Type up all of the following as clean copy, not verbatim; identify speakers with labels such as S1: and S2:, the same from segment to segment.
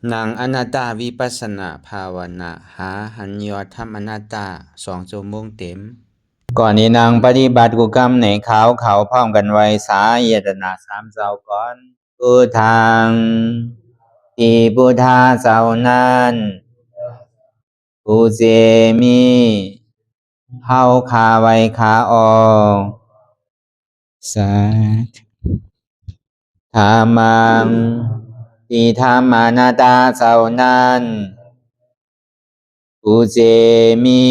S1: นางอนัตตาวิปัสสนาภาวนาหาหันยอดทำอนัตตา2 ชั่วโมงเต็มก่อนนี้นางปฏิบัติกุกรรมในเขาพร้อมกันไว้สาเยตนา3 เจ้าก่อนพุทธังที่พุทธาเจ้านั้นผู้เจมีเฮาคาไว้คาออกสาธุธรรมังที่ธรรมานาตาเจ้านั้นผู้เจมี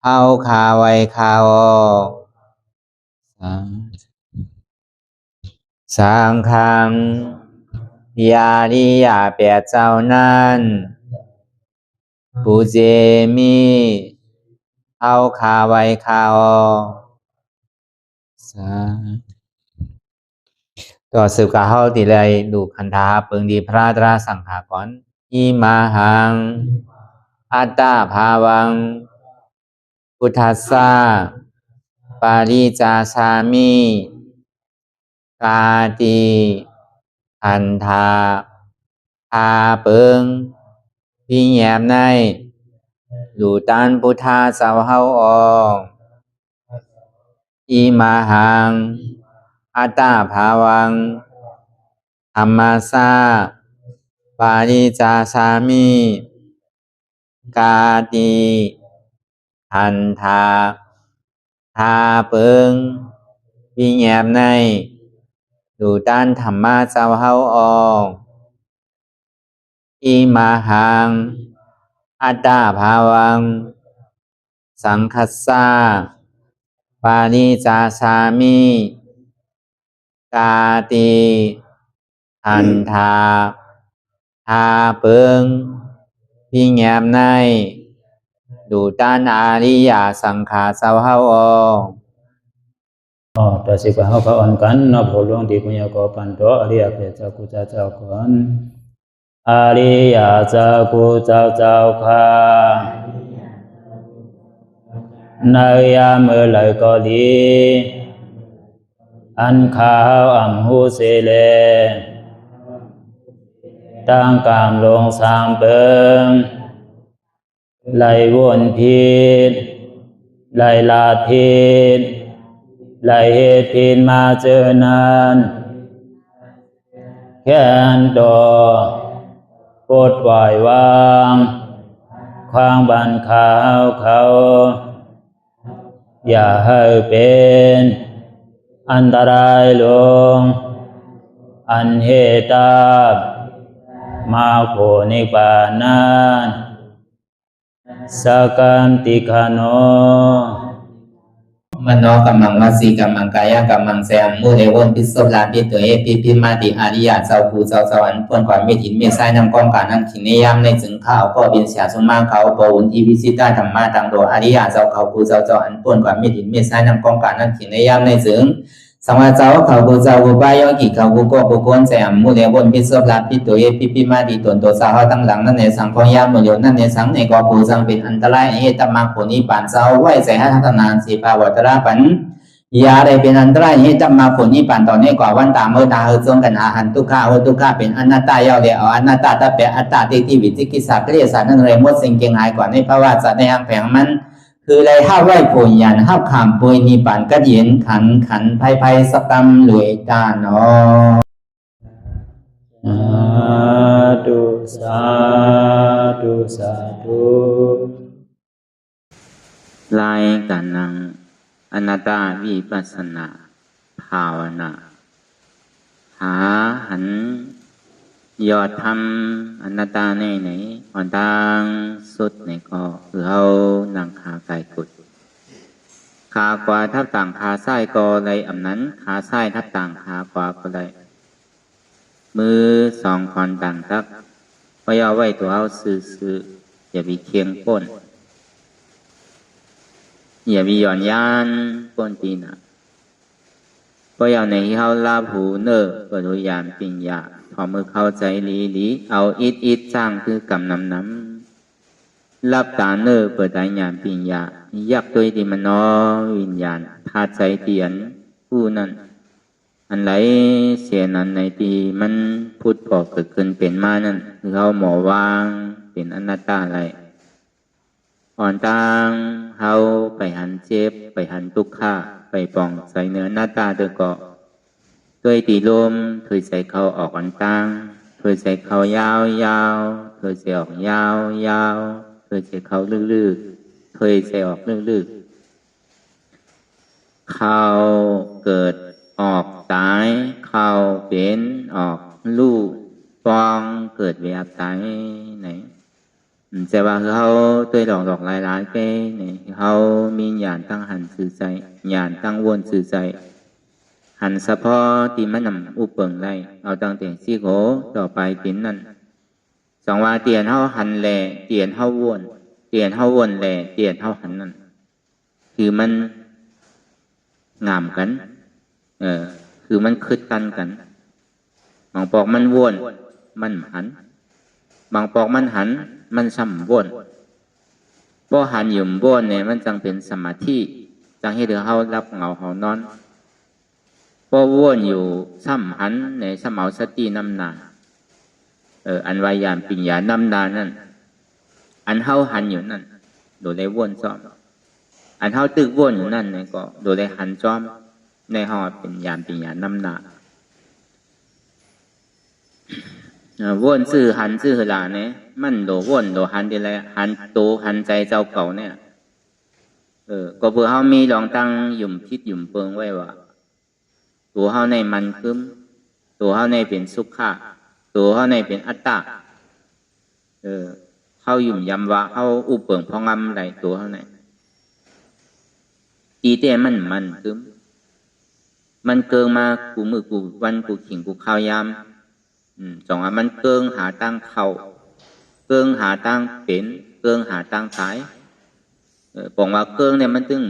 S1: เฮาคาไว้คาออกสังฆังยาริยาแปดเจ้านั้นผู้เจมีเฮาคาไว้คาออกต่อสืบกาเฮาติเลยดูคันธาเปิงดีพระตราสังขากรอิมาหังอัตตาภาวังพุทธัสสะปาริจาชามิกาติอันธาพาเปิงพี่แยมในดูตันพุทธาเจ้าเฮาออกอิมาหังอัตตาภาวังธรรมัสสะปาริจาชามิกาติอันธาพาเปิงพี่แยมในดูตันธรรมะเจ้าเฮาออกอิมาหังอัตตาภาวังสังคัสสะปาริจาชามิกาติอันธาพาเปิงพี่แยมในดูตันอาริยสังขารเจ้าเฮาออก
S2: ต่อสิกว่าเฮาก็อ่อนกันเนาะผู้หลวงที่ปุญญาก็ปันโตอริยเจ้ากุเจ้าก่อนอริยเจ้ากุเจ้าค่ะในยามเมื่อไหร่ก็ดีอันข้าวอ่ำหูเสเลตั้งกามลงสามเปิงไหลวนพิษไหลลาพิษไหลเหตุพินมาเจอนานแค่นดอปดปล่อยวางความบันขาวเขาอย่าให้เป็นอันตรายลงอันเหตุตามาโผนิปานันสกันติคโน
S1: มโนกัมมังวสีกัมมังกายกัมมังแสมมุเรวนพิศลาปิตัวเอปิพิมาติอาริยะเจ้าภูเจ้าสวรรค์พ้นความไม่ถินไม่ใช่นำกองการนั้นขินนิยามในจึงข้าวก็บินเสียสมมาเขาปวุนทีวิสิตาธรรมะตังโดอาริยะเจ้าเขาภูเจ้าสวรรค์พ้นความไม่ถินไม่ใช่นำกองการนั้นขินนิยามในจึงสังวาเจ้าเขาภูเจ้าภูบายอกิเขาภูก็ภูโกนแสมมุเรวนพิศลาปิตัวเอปิพิมาติตนตัวสาวตั้งหลังนั่นในสังพยามโยนั่นในสังในก็ภูสังเป็นอันตรายเหตุมรรคผลนิพพานเจ้าไหวใส่ให้ทัศนานสีภาวตระปันยาได้เป็นอันตรายให้จำมาผลนิพพานตอนนี้กว่าวันตามเมื่อตาเฮจงกันอาหันทุกข้าทุกข้าเป็นอนัตตาเยาเดียวอนัตตาตาเปอัตตาที่วิจิกิสาเกลียสานั่นเลยมดสิ่งเก่งหายกว่าในภาวะสัตว์ในอังแผงมันคือเลยห้าไหวผลยันห้าขามปุยนิพพานก็เย็นขันภัยสกรรมหลวยตาเนาะ
S2: สาธุ
S1: ลายกันนังอนัตตาวิปัสสนาภาวนาหาหันยอดทำอนัตตาในไหนอ่อนตังสุดในก็คือเฮานังขาไก่กุดขากว่าทับต่างขาซ้ายก็เลยอำนั้นขาซ้ายทับต่างขากว่าก็เลยมือสองคอนต่างทับไว้เอาไว้ตัวเอาซื้ออย่าไปเคียงก้นอย่ามีหย่อนยานก้นตีนก็อย่างในที่เขาลาหูเนอก็ดูยานปิญญาพอมือเข้าใจลีเอาอิดสร้างคือกำน้ำรับตาเนอเปิดได้ยานปิญญายักตัวที่มันนอวิญญาณธาตุใจเตียนผู้นั้นอ อันไหนเสียนั้นในที่มันพูดก่อเกิดขึ้นเป็นมานั่นเราหมอวางเป็นอนัตตาอะไรอ่อนต่างเฮาไปหันเจ็บไปหันทุกข์ข่าไปป่องใส่เนื้อหน้าตาเดือก็ด้วยตีลมถอยใส่เขาออกอ่อนต่างถอยใส่เขายาวยาวถอยใส่ออกยาวยาวถอยใส่เขาลึกๆถอยใส่ออกลึกๆเขาเกิดออกตายเขาเป็นออกลูกฟองเกิดเวียบตายไหนแต่ว่าเขาตัวหลอกหลายๆไปเนี่ยเขามีญาณตั้งหันสื่อใจญาณตั้งวนสื่อใจหันเฉพาะที่มันนำอุปเปิงไรเอาตั้งแต่ซี่โกต่อไปตินนั่นสองว่าเตียนเขาหันแหล่เตียนเขาวนเตียนเขาวนแหล่เตียนเขาหันนั่นคือมันงามกันคือมันคืดกันบางปอกมันวนมันหันบางปอกมันหันมันซ้ำวนบ่หันอยู่วนเนี่ยมันจังเป็นสมาธิจังให้เดือเขารับเงาเขานอนบ่วนอยู่ซ้ำหันในสมเอาสตินำนาอันวายามปิญญานำนานั่นอันเขาหันอยู่นั่นโดยได้วนซ้อมอันเขาตึกวนอยู่นั่นเนี่ยก็โดยได้หันซ้อมในหอเป็นยามปิญญานำนาวนซื่อหันซื่อหลาเนี่ยมันโดวนโดหันดีไรหันโตหันใจเจ้าเก่าเนี่ยก็เพื่อเขามีลองตั้งหยุ่มคิดหยุ่มเปิงไว้ว่าตัวเขาในมันคึ้มตัวเขาในเป็นสุขะตัวเขาในเป็นอัตตาเขาหยุ่มยำว่าเขาอุปเปิงพองำไรตัวเขาในอีเต้มันคึ้มมันเกิงมากูมือกูวันกูขิงกูข้าวยามสองมันเกิงหาตั้งเขาเกิงหาตั้งเป็นเกิงหาตั้งตายบอกว่าเกิงเนี่ยมันตึง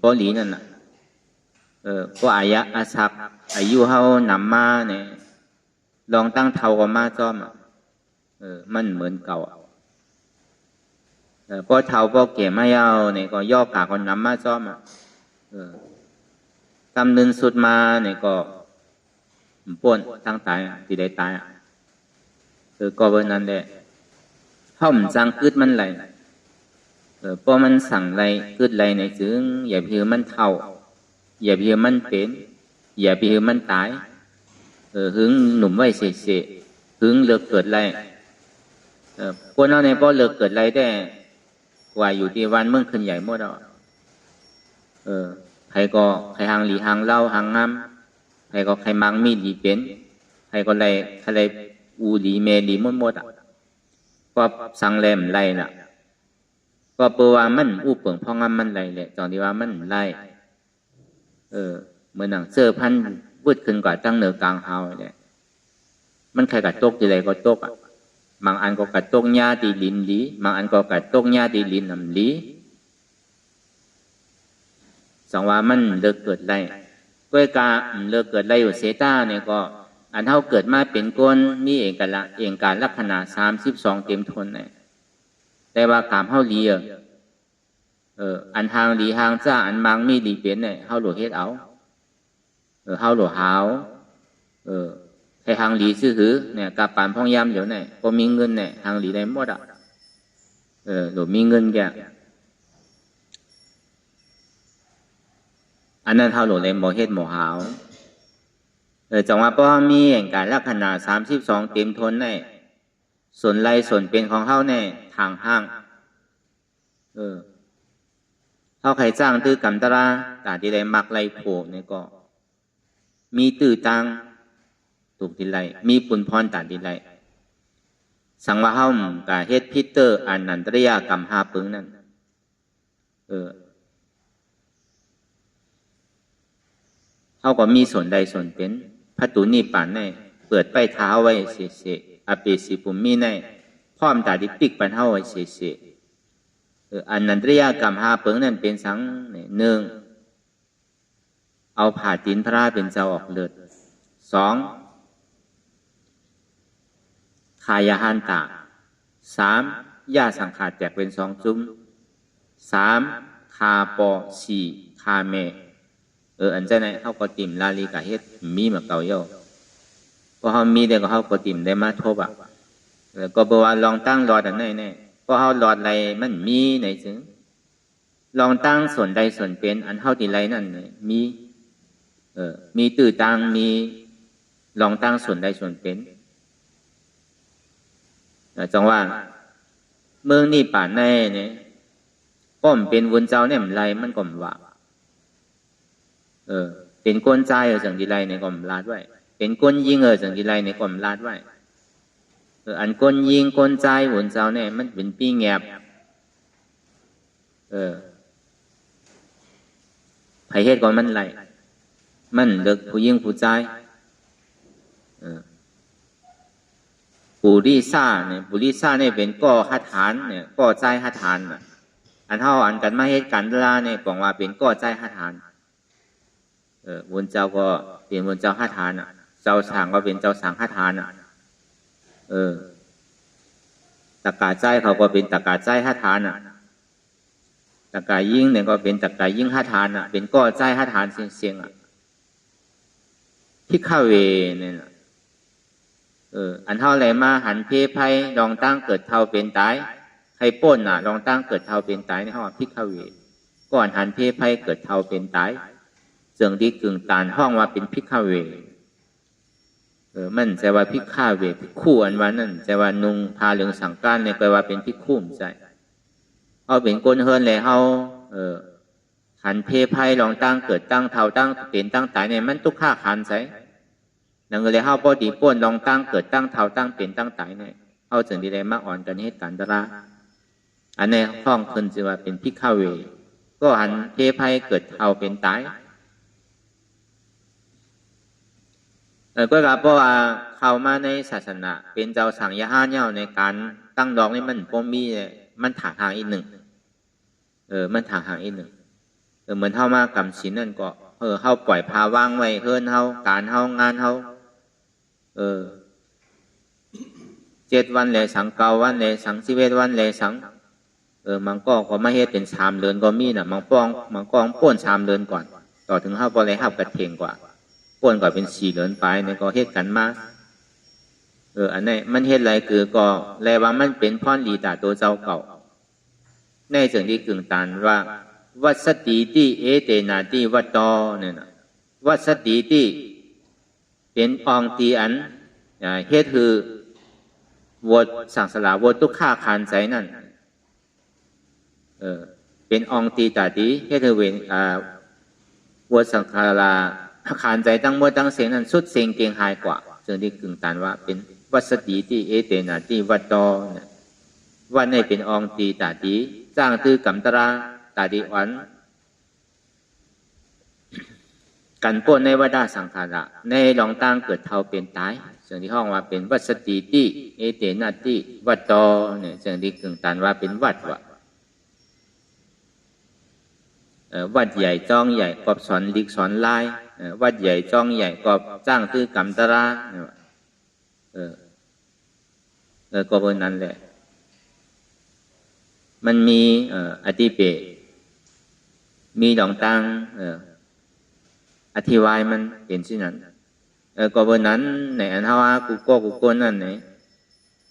S1: บรินั่นน่ะก็อายะอาศักอายุเฮานำมาเนี่ยลองตั้งเท่ากับมาจ้อมมันเหมือนเก่าพอเท่าพอเก๋มายาวเนี่ยก็ย่อกาคนนำมาจ้อมตำนึนสุดมาเนี่ยก็ป่วนตั้งตายที่ได้ตายก็วันนั้นแหละห้อมจังคืดมันไหลพอมันสั่งไหลคืดไหลในจึงอย่าเพียมันเท่าอย่าเพียมันเป็นอย่าเพียมันตายหึงหนุ่มไว้เสะหึงเลิกเกิดไรคนเอาในพอเลิกเกิดไรได้กว่าอยู่ที่วันเมื่อคืนใหญ่หมดอ่ะใครก็ใครหางหลีหางเล่าหางงามใครก็ใครมังมีดดีเป็นใครก็ไรใครอูดีเมดีหมดอ่ะก็สั่งแรมไรล่ะก็เปว่ามันอุปเปิงพองมันไรแหละจองที่ว่ามันไรเหมือนหนังเสื้อพันวุดขึ้นกว่าตั้งเหนือกลางเฮาเนี่ยมันใครกัดตกที่ไรก็ตกอ่ะบางอันก็กัดตกหญ้าตีลินลีบางอันก็กัดตกหญ้าตีลินนำลีสองว่ามันเลิกเกิดไรก็กาเลิกเกิดไรอยู่เซต้าเนี่ยก็อันเท่าเกิดมาเป็นก้นมีเองการลักษณะ32เต็มทนเนี่ยแต่ว่ากามเท่าลีอันทางลีทางจ้าอันมังมีลีเป็นเนี่ยเท่าหลวเฮ็ดเอาเท่าหลวหาวใครทางลีซื้อหือเนี่ยกับปานพ่องยามเดี๋ยวเนี่ยก็มีเงินเนี่ยทางลีได้หมดอ่ะหลวมีเงินแกอันนั้นเท่าหลวเลยหมอเฮ็ดหมอหาวจังว่าป้อมีแห่งการลักษณะ32เต็มทนในส่วนไรส่วนเป็นของเฮาในทางห้างเฮาใครจ้างตื้อกำตราตาที่ได้มักไรโผเนี่ยก็มีตื้อตังถูกที่ไรมีปุนพรตาที่ไรสังว่าเฮากะเฮ็ดพิเตอร์อันนันตริยากรรม5ปึงนั่นเฮาก็มีส่วนใดส่วนเป็นพัตุนิปานในเปิดไปเท้าไว้เสอเปสิปุมมีในพร้อมตาดิปิกปันเฮาไว้เสอันนันตริยากรรม5ปึงนั่นเป็นสังหนึ่งเอาผ่าตีนพระเป็นเจ้าออกเลือด2ขายาหันตา3ย่าสังขาดแจกเป็น2จุ้ม3คาปอ4คาเม อันเจ้าไหนเขาก็ติ่มลาลีกะเฮ็ดมีมาเก่าโย่พอเขามีเด็กก็เขาก็ติ่มได้มาทบอ่ะก็บอกว่าลองตั้งรอดอันไหนแน่พอเขารอดไรมันมีไหนถึงลองตั้งส่วนใดส่วนเป็นอันเท่าที่ไรนั่นมีมีตื่นตังมีลองตั้งส่วนใดส่วนเป็นจังว่าเมืองนี่ป่านแน่เนี่ยก็มเป็นวนเจ้าเนี่ยมันไรมันก็มว่าเป็นก้นใจสังกีไรเนี่ยก็มลาดไว้เป็นก้นยิงสังกีไรเนี่ยก็มลาดไว้อันก้นยิงก้นใจวนเจ้าเนี่ยมันเป็นปีแงบไผเฮ็ดก่อนมันไรมันเด็กผู้ยิงผู้ใจปุริซ่าเนี่ยปุริซ่าเนี่ยเป็นก่อหัตถานเนี่ยก่อใจหัตถานอันเท่าอันกันมาเฮ็ดกันลาเนี่ยบอกว่าเป็นก่อใจหัตถานวนเจ้าก็เป็นวนเจ้าหัตถานเจ้าสางก็เป็นเจ้าสางหัตถานตะกาใจเขาก็เป็นตะกาใจหัตถานตะกายิ่งเนี่ยก็เป็นตะกายิ่งหัตถานเป็นก่อใจหัตถานเสียงพิฆเวเนี่ยอันเท่าไรมาหันเพไพลองตั้งเกิดเท่าเป็นตายใครป้นลองตั้งเกิดเท่าเป็นตายในห้องพิฆเวก่อนหันเพไพเกิดเท่าเป็นตายเสื่องดีกึ่งตานห้องว่าเป็นพิฆเวมันจะว่าพิฆเวพิคู่อันว่านั่นจะว่านุงพาเหลืองสังการเนี่ยแปลว่าเป็นพิคู่ใจเอาเป็นก้นเฮิรนเลยเอาหันเพไพลองตั้งเกิดตั้งเท่าตั้งเป็นตั้งตายเนี่ยมันตุกข้าขันใส่นังเลยเฮาพอดีป้นลองตั้งเกิดตั้งเท่าตั้งเป็นตั้งตายเนี่ยเฮาจึงดีได้มาอ่อนกันให้กันตระอันนี้ห้องคนจะว่าเป็นพิฆเวก็หันเพไพเกิดเท่าเป็นตายก็รับเพราะว่าเข้ามาในศาสนาเป็นเจ้าสังยาห้าเนี่ยในการตั้งดอกนี่มันบ่มีมันถางหางอีกหนึ่งมันถางหางอีกหนึ่งเหมือนเฮามากำศีลนั่นก็เฮาปล่อยพาว่างไว้เฮิรนเฮาการเฮางานเฮา7 วันเลยสัง9 วันเลยสัง11 วันเลยสังมังก็มาเฮ็ดเป็น3 เดือนก็มีน่ะมังกองป้น3 เดือนก่อนต่อถึงเฮาบ่ได้รับกระเทงกว่าป้นก็เป็น4 เดือนไปเนี่ยก็เฮ็ดกันมาอันนี้มันเฮ็ดอะไรคือก็แลว่ามันเป็นพรลีตาตัวเจ้าเก่าในจึงที่กึ่งตานว่าวัสติติเอเตนาติวัตโตเนี่ยนะวัสติติเป็นองตีอันเฮ็ดคือวดสังสลาวดทุกข้าคานใจนั่นเป็นองตีตาติเฮ็ดคือเวนวดสังสลาคานใจตั้งมวดตั้งเสียงนั้นสุดเสียงเกียงหายกว่าจึงที่กึ่งตานว่าเป็นวัสติติเอเตนาติวัตโตว่าในเป็นองตีตาติจ้างตื้อกัมตราตาดีอ่อนกันป้นในวัฏสังขารในลองตั้งเกิดเท่าเป็นตายส่วนที่ห้องว่าเป็นวัสติติเอเตนาติวัตโตเนี่ยส่วนที่กึ่งตันว่าเป็นวัดวัดใหญ่จ้องใหญ่กอบสอนลิกสอนลายวัดใหญ่จ้องใหญ่กอบจ้างตื้อกัมตราก็เป็นนั้นแหละมันมีอธิเปมีดองตังอธิวายมันเป็นสิ่งนั้นก็บนนั้นในอันทว่ากูโก้นั่นไหน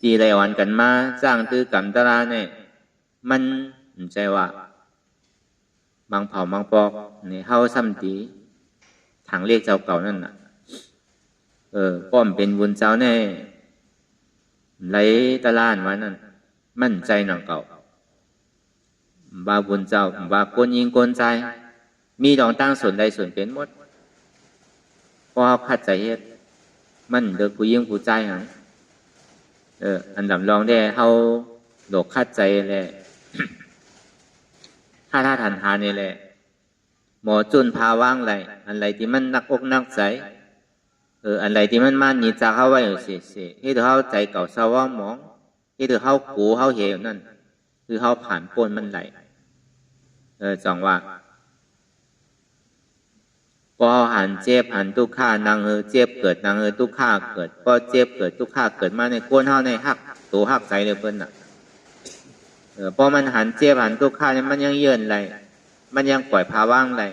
S1: ตีไรวันกันมาสร้างตื้อกัมตราเนี่ยมันใจว่าบางเผ่าบางปอกในเฮาซ้ำตีทางเลขเจ้าเก่านั่นน่ะป้อมเป็นบุญเจ้าแน่ไหลตะล้านวันนั้นมั่นใจหนังเก่าบาบุญเจ้าบาโกนยิงโกนใจมีดองตั้งส่วนใดส่วนเป็นหมดพอเขาคัดใจเฮ็ดมันเด็กผู้ยิงผู้ใจหังอันดับรองได้เขาโดกคัดใจแหละถ้าทันหานี่แหละหมอจุนพาว่างไรอะไรที่มันนักอกนักใจอะไรที่มันมันนี่จะเข้าไว้เสียที่เธอเข้าใจเก่าสว่างมองที่เธอเข้ากูเข้าเหวนั่นคือเข้าผ่านปนมันไหลจังว่าพอหันเจ็บหันทุกข้านางเจ็บเกิดนางทุกข้าเกิดพอเจ็บเกิดทุกข้าเกิดมาในก้นเฮาในหักตัวหักใจเลยเพิ่นน่ะพอมันหันเจ็บหันทุกข้าเนี่ยมันยังเยื่นไรมันยังปล่อยพาว่างไร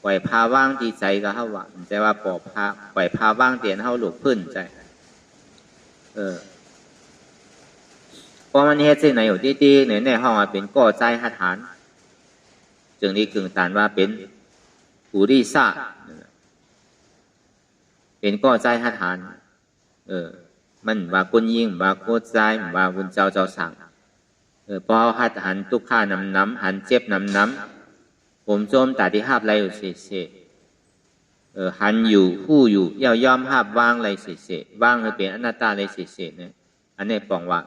S1: ปล่อยพาว่างที่ใจก็เขาว่าแต่ว่าปล่อยพาว่างเตียนเขาหลุดพื้นใจเพราะมันเฮ็ดสิ่งไหนอยู่ที่ในห้องเป็นก่อใจหัตถานจึงนี้กึ่งตานว่าเป็นปุริสะเป็นก่อใจหัตถานมันว่ากุญยิ่งว่าโคตรใจว่าบุญเจ้าสั่งพอหัตหันทุกข้านำหันเจ็บนำผมโจมตาที่หาบไรอยู่เสหันอยู่ผู้อยู่ยอมหาบว่างไรเสว่างให้เป็นอนัตตาไรเสเนี่ยอันนี้ปองว่า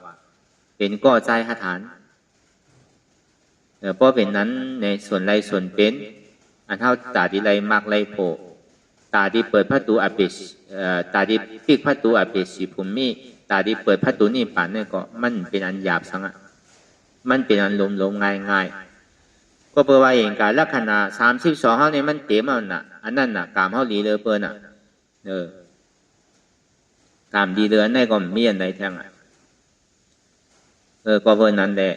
S1: เป็นก่อใจหัตถานเพราะเป็นนั้นในส่วนไรส่วนเป็นอันเท่าตาที่ไรมากไรโผตาที่เปิดพระตูอภิตาที่ปิกพระตูอภิสิภูมิตาที่เปิดพระตูนี่ป่านนี่ก็มันเป็นอันหยาบสังอ่ะมันเป็นอันลมง่ายก็เปิดว่าเองการลักษณะ32เขาเนี่ยมันเต็มเอาน่ะอันนั้นน่ะกามเขาดีเลยเปิ้นน่ะกามดีเลยในก็มีอันใดแท้งอ่ะก็เปิ้นนั้นแหละ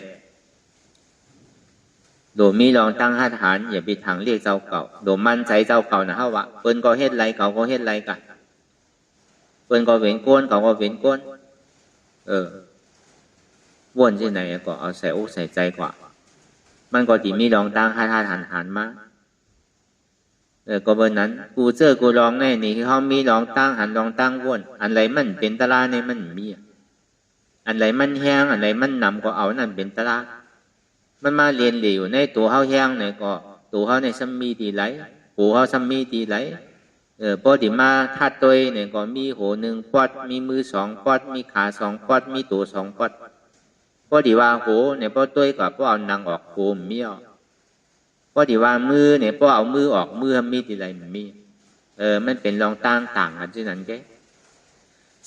S1: โดมีลองตั้งหัตถานอย่าไปทางเรียกเจ้าเก่าโดมั่นใจเจ้าเก่านะเขาว่าเปิ้นก็เฮ็ดไรเขาก็เฮ็ดไรกันเปิ้นก็เว้นก้นเขาก็เว้นก้นวนที่ไหนก็เอาใส่อกใส่ใจกว่ามันก็ที่มีลองตั้งหัตถานหันมาก็เบอร์นั้นกูเจอกูลองแน่นี่เขามีลองตั้งหันลองตั้งวนอันไรมันเป็นตะลาในมันมีอันไรมันแห้งอันไรมันนำก็เอานั่นเป็นตะลามันมาเรียนเหลวในตัวเขาแห้งเนี่ยก็ตัวเขาในซัมมีตีไหลหูเขาซัมมีตีไหลพอที่มาทัดตัวเนี่ยก็มีหู1 ปอดมีมือ2 ปอดมีขา2 ปอดมีตัว2 ปอดพอที่ว่าหูเนี่ยพอตัวก็พอเอานางออกหูมีออกพอที่ว่ามือเนี่ยพอเอามือออกมือมีตีไหลมันมีมันเป็นรองต่างกันที่นั้นแก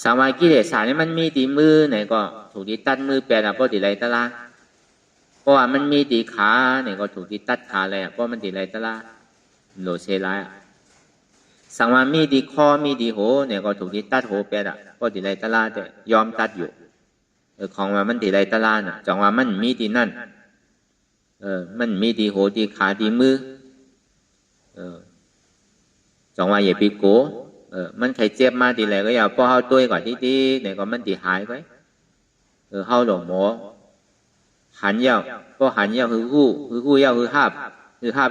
S1: สามายกิเลสเนี่ยมันมีตีมือเนี่ยก็ถูกที่ตัดมือแปลนะพอที่ไรตะลาเพราะว่ามันมีตีขาเนี่ยก็ถูกที่ตัดขาเลยเพราะมันตีไรตะลาโลเซลายสังวามีตีคอมีตีโหเนี่ยก็ถูกที่ตัดโหแปดเพราะตีไรตะลาแต่ยอมตัดอยู่ของว่ามันตีไรตะลาน่ะจังว่ามันมีตีนั่นมันมีตีโหตีขาตีมือจังว่าอย่าไปโกมันใครเจ็บมาตีไรก็อย่าพอเขาตัวก่อนที่เนี่ยก็มันตีหายไปเขาหลงหมอหันยาวก็หันยาวคือคู่ยาวคือหาบ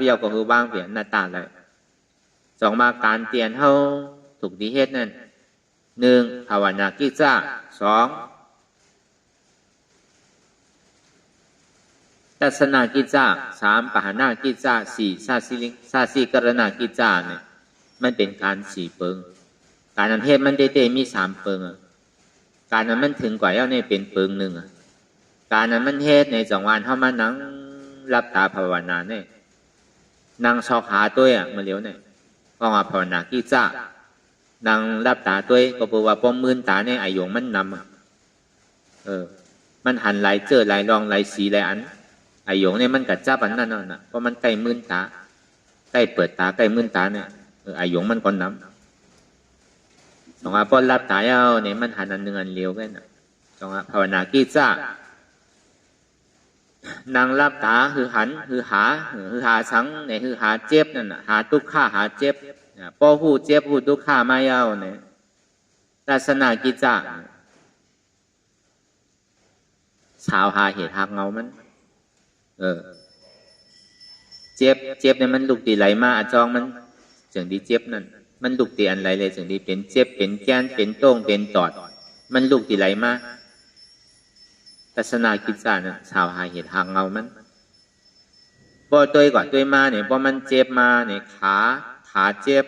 S1: ยาวก็คือบางเปลี่ยนหน้าตาเลยสองมาการเตียนเขาถูกดีเฮ็ดนั่น1ภาวนากิจจา2ตัสนากิจจา3ปหานากิจจา4ซาสีกรณากิจจาเนี่ยมันเป็นการ4เปิงการนั้นเฮ็ดมันเต้มี3เปิงการนั้นมันถึงกว่าเย้าเนี่ยเป็นเปิง1การนั้นมันเฮ็ดในจังหวะเข้ามานั่งรับตาภาวนาเนี่ยนั่งชอกหาตัวมาเลี้ยวเนี่ยเพราะว่าภาวนากิจจานั่งรับตาตัวก็เพราะว่าป้อมมืนตาเนี่ยอายุมันนำมันหันไหลเจอไหลรองไหลสีไหลอันอายุเนี่ยมันกัดจับอันนั่นน่ะเพราะมันใกล้มืนตาใกล้เปิดตาใกล้มืนตาเนี่ยอายุมันก่อนนำจังหวะป้อนรับตาเย้าเนี่ยมันหันอันหนึ่งอันเลี้ยวกันน่ะจังหวะภาวนากิจจานางรับตาคือหันคือหาสังในคือหาเจ็บนั่นน่ะหาทุกข้าหาเจ็บป้อผู้เจ็บผู้ทุกข้ามาเย้าเนี่ยตัสนากิจจาสาวหาเหตุหักเงามันเจ็บเนี่ยมันลุกตีไหลมาจองมันจึงดีเจ็บนั่นมันลุกตีอันไหลเลยจึงดีเป็นเจ็บเป็นแก้นเป็นโต้งเป็นตอดมันลุกตีไหลมาตัสนากิจจาเนี่ยสาวหาเหตุหักเงามันพอตัวก่อนตัวมาเนี่ยพอมันเจ็บมาเนี่ยขาเจ็บ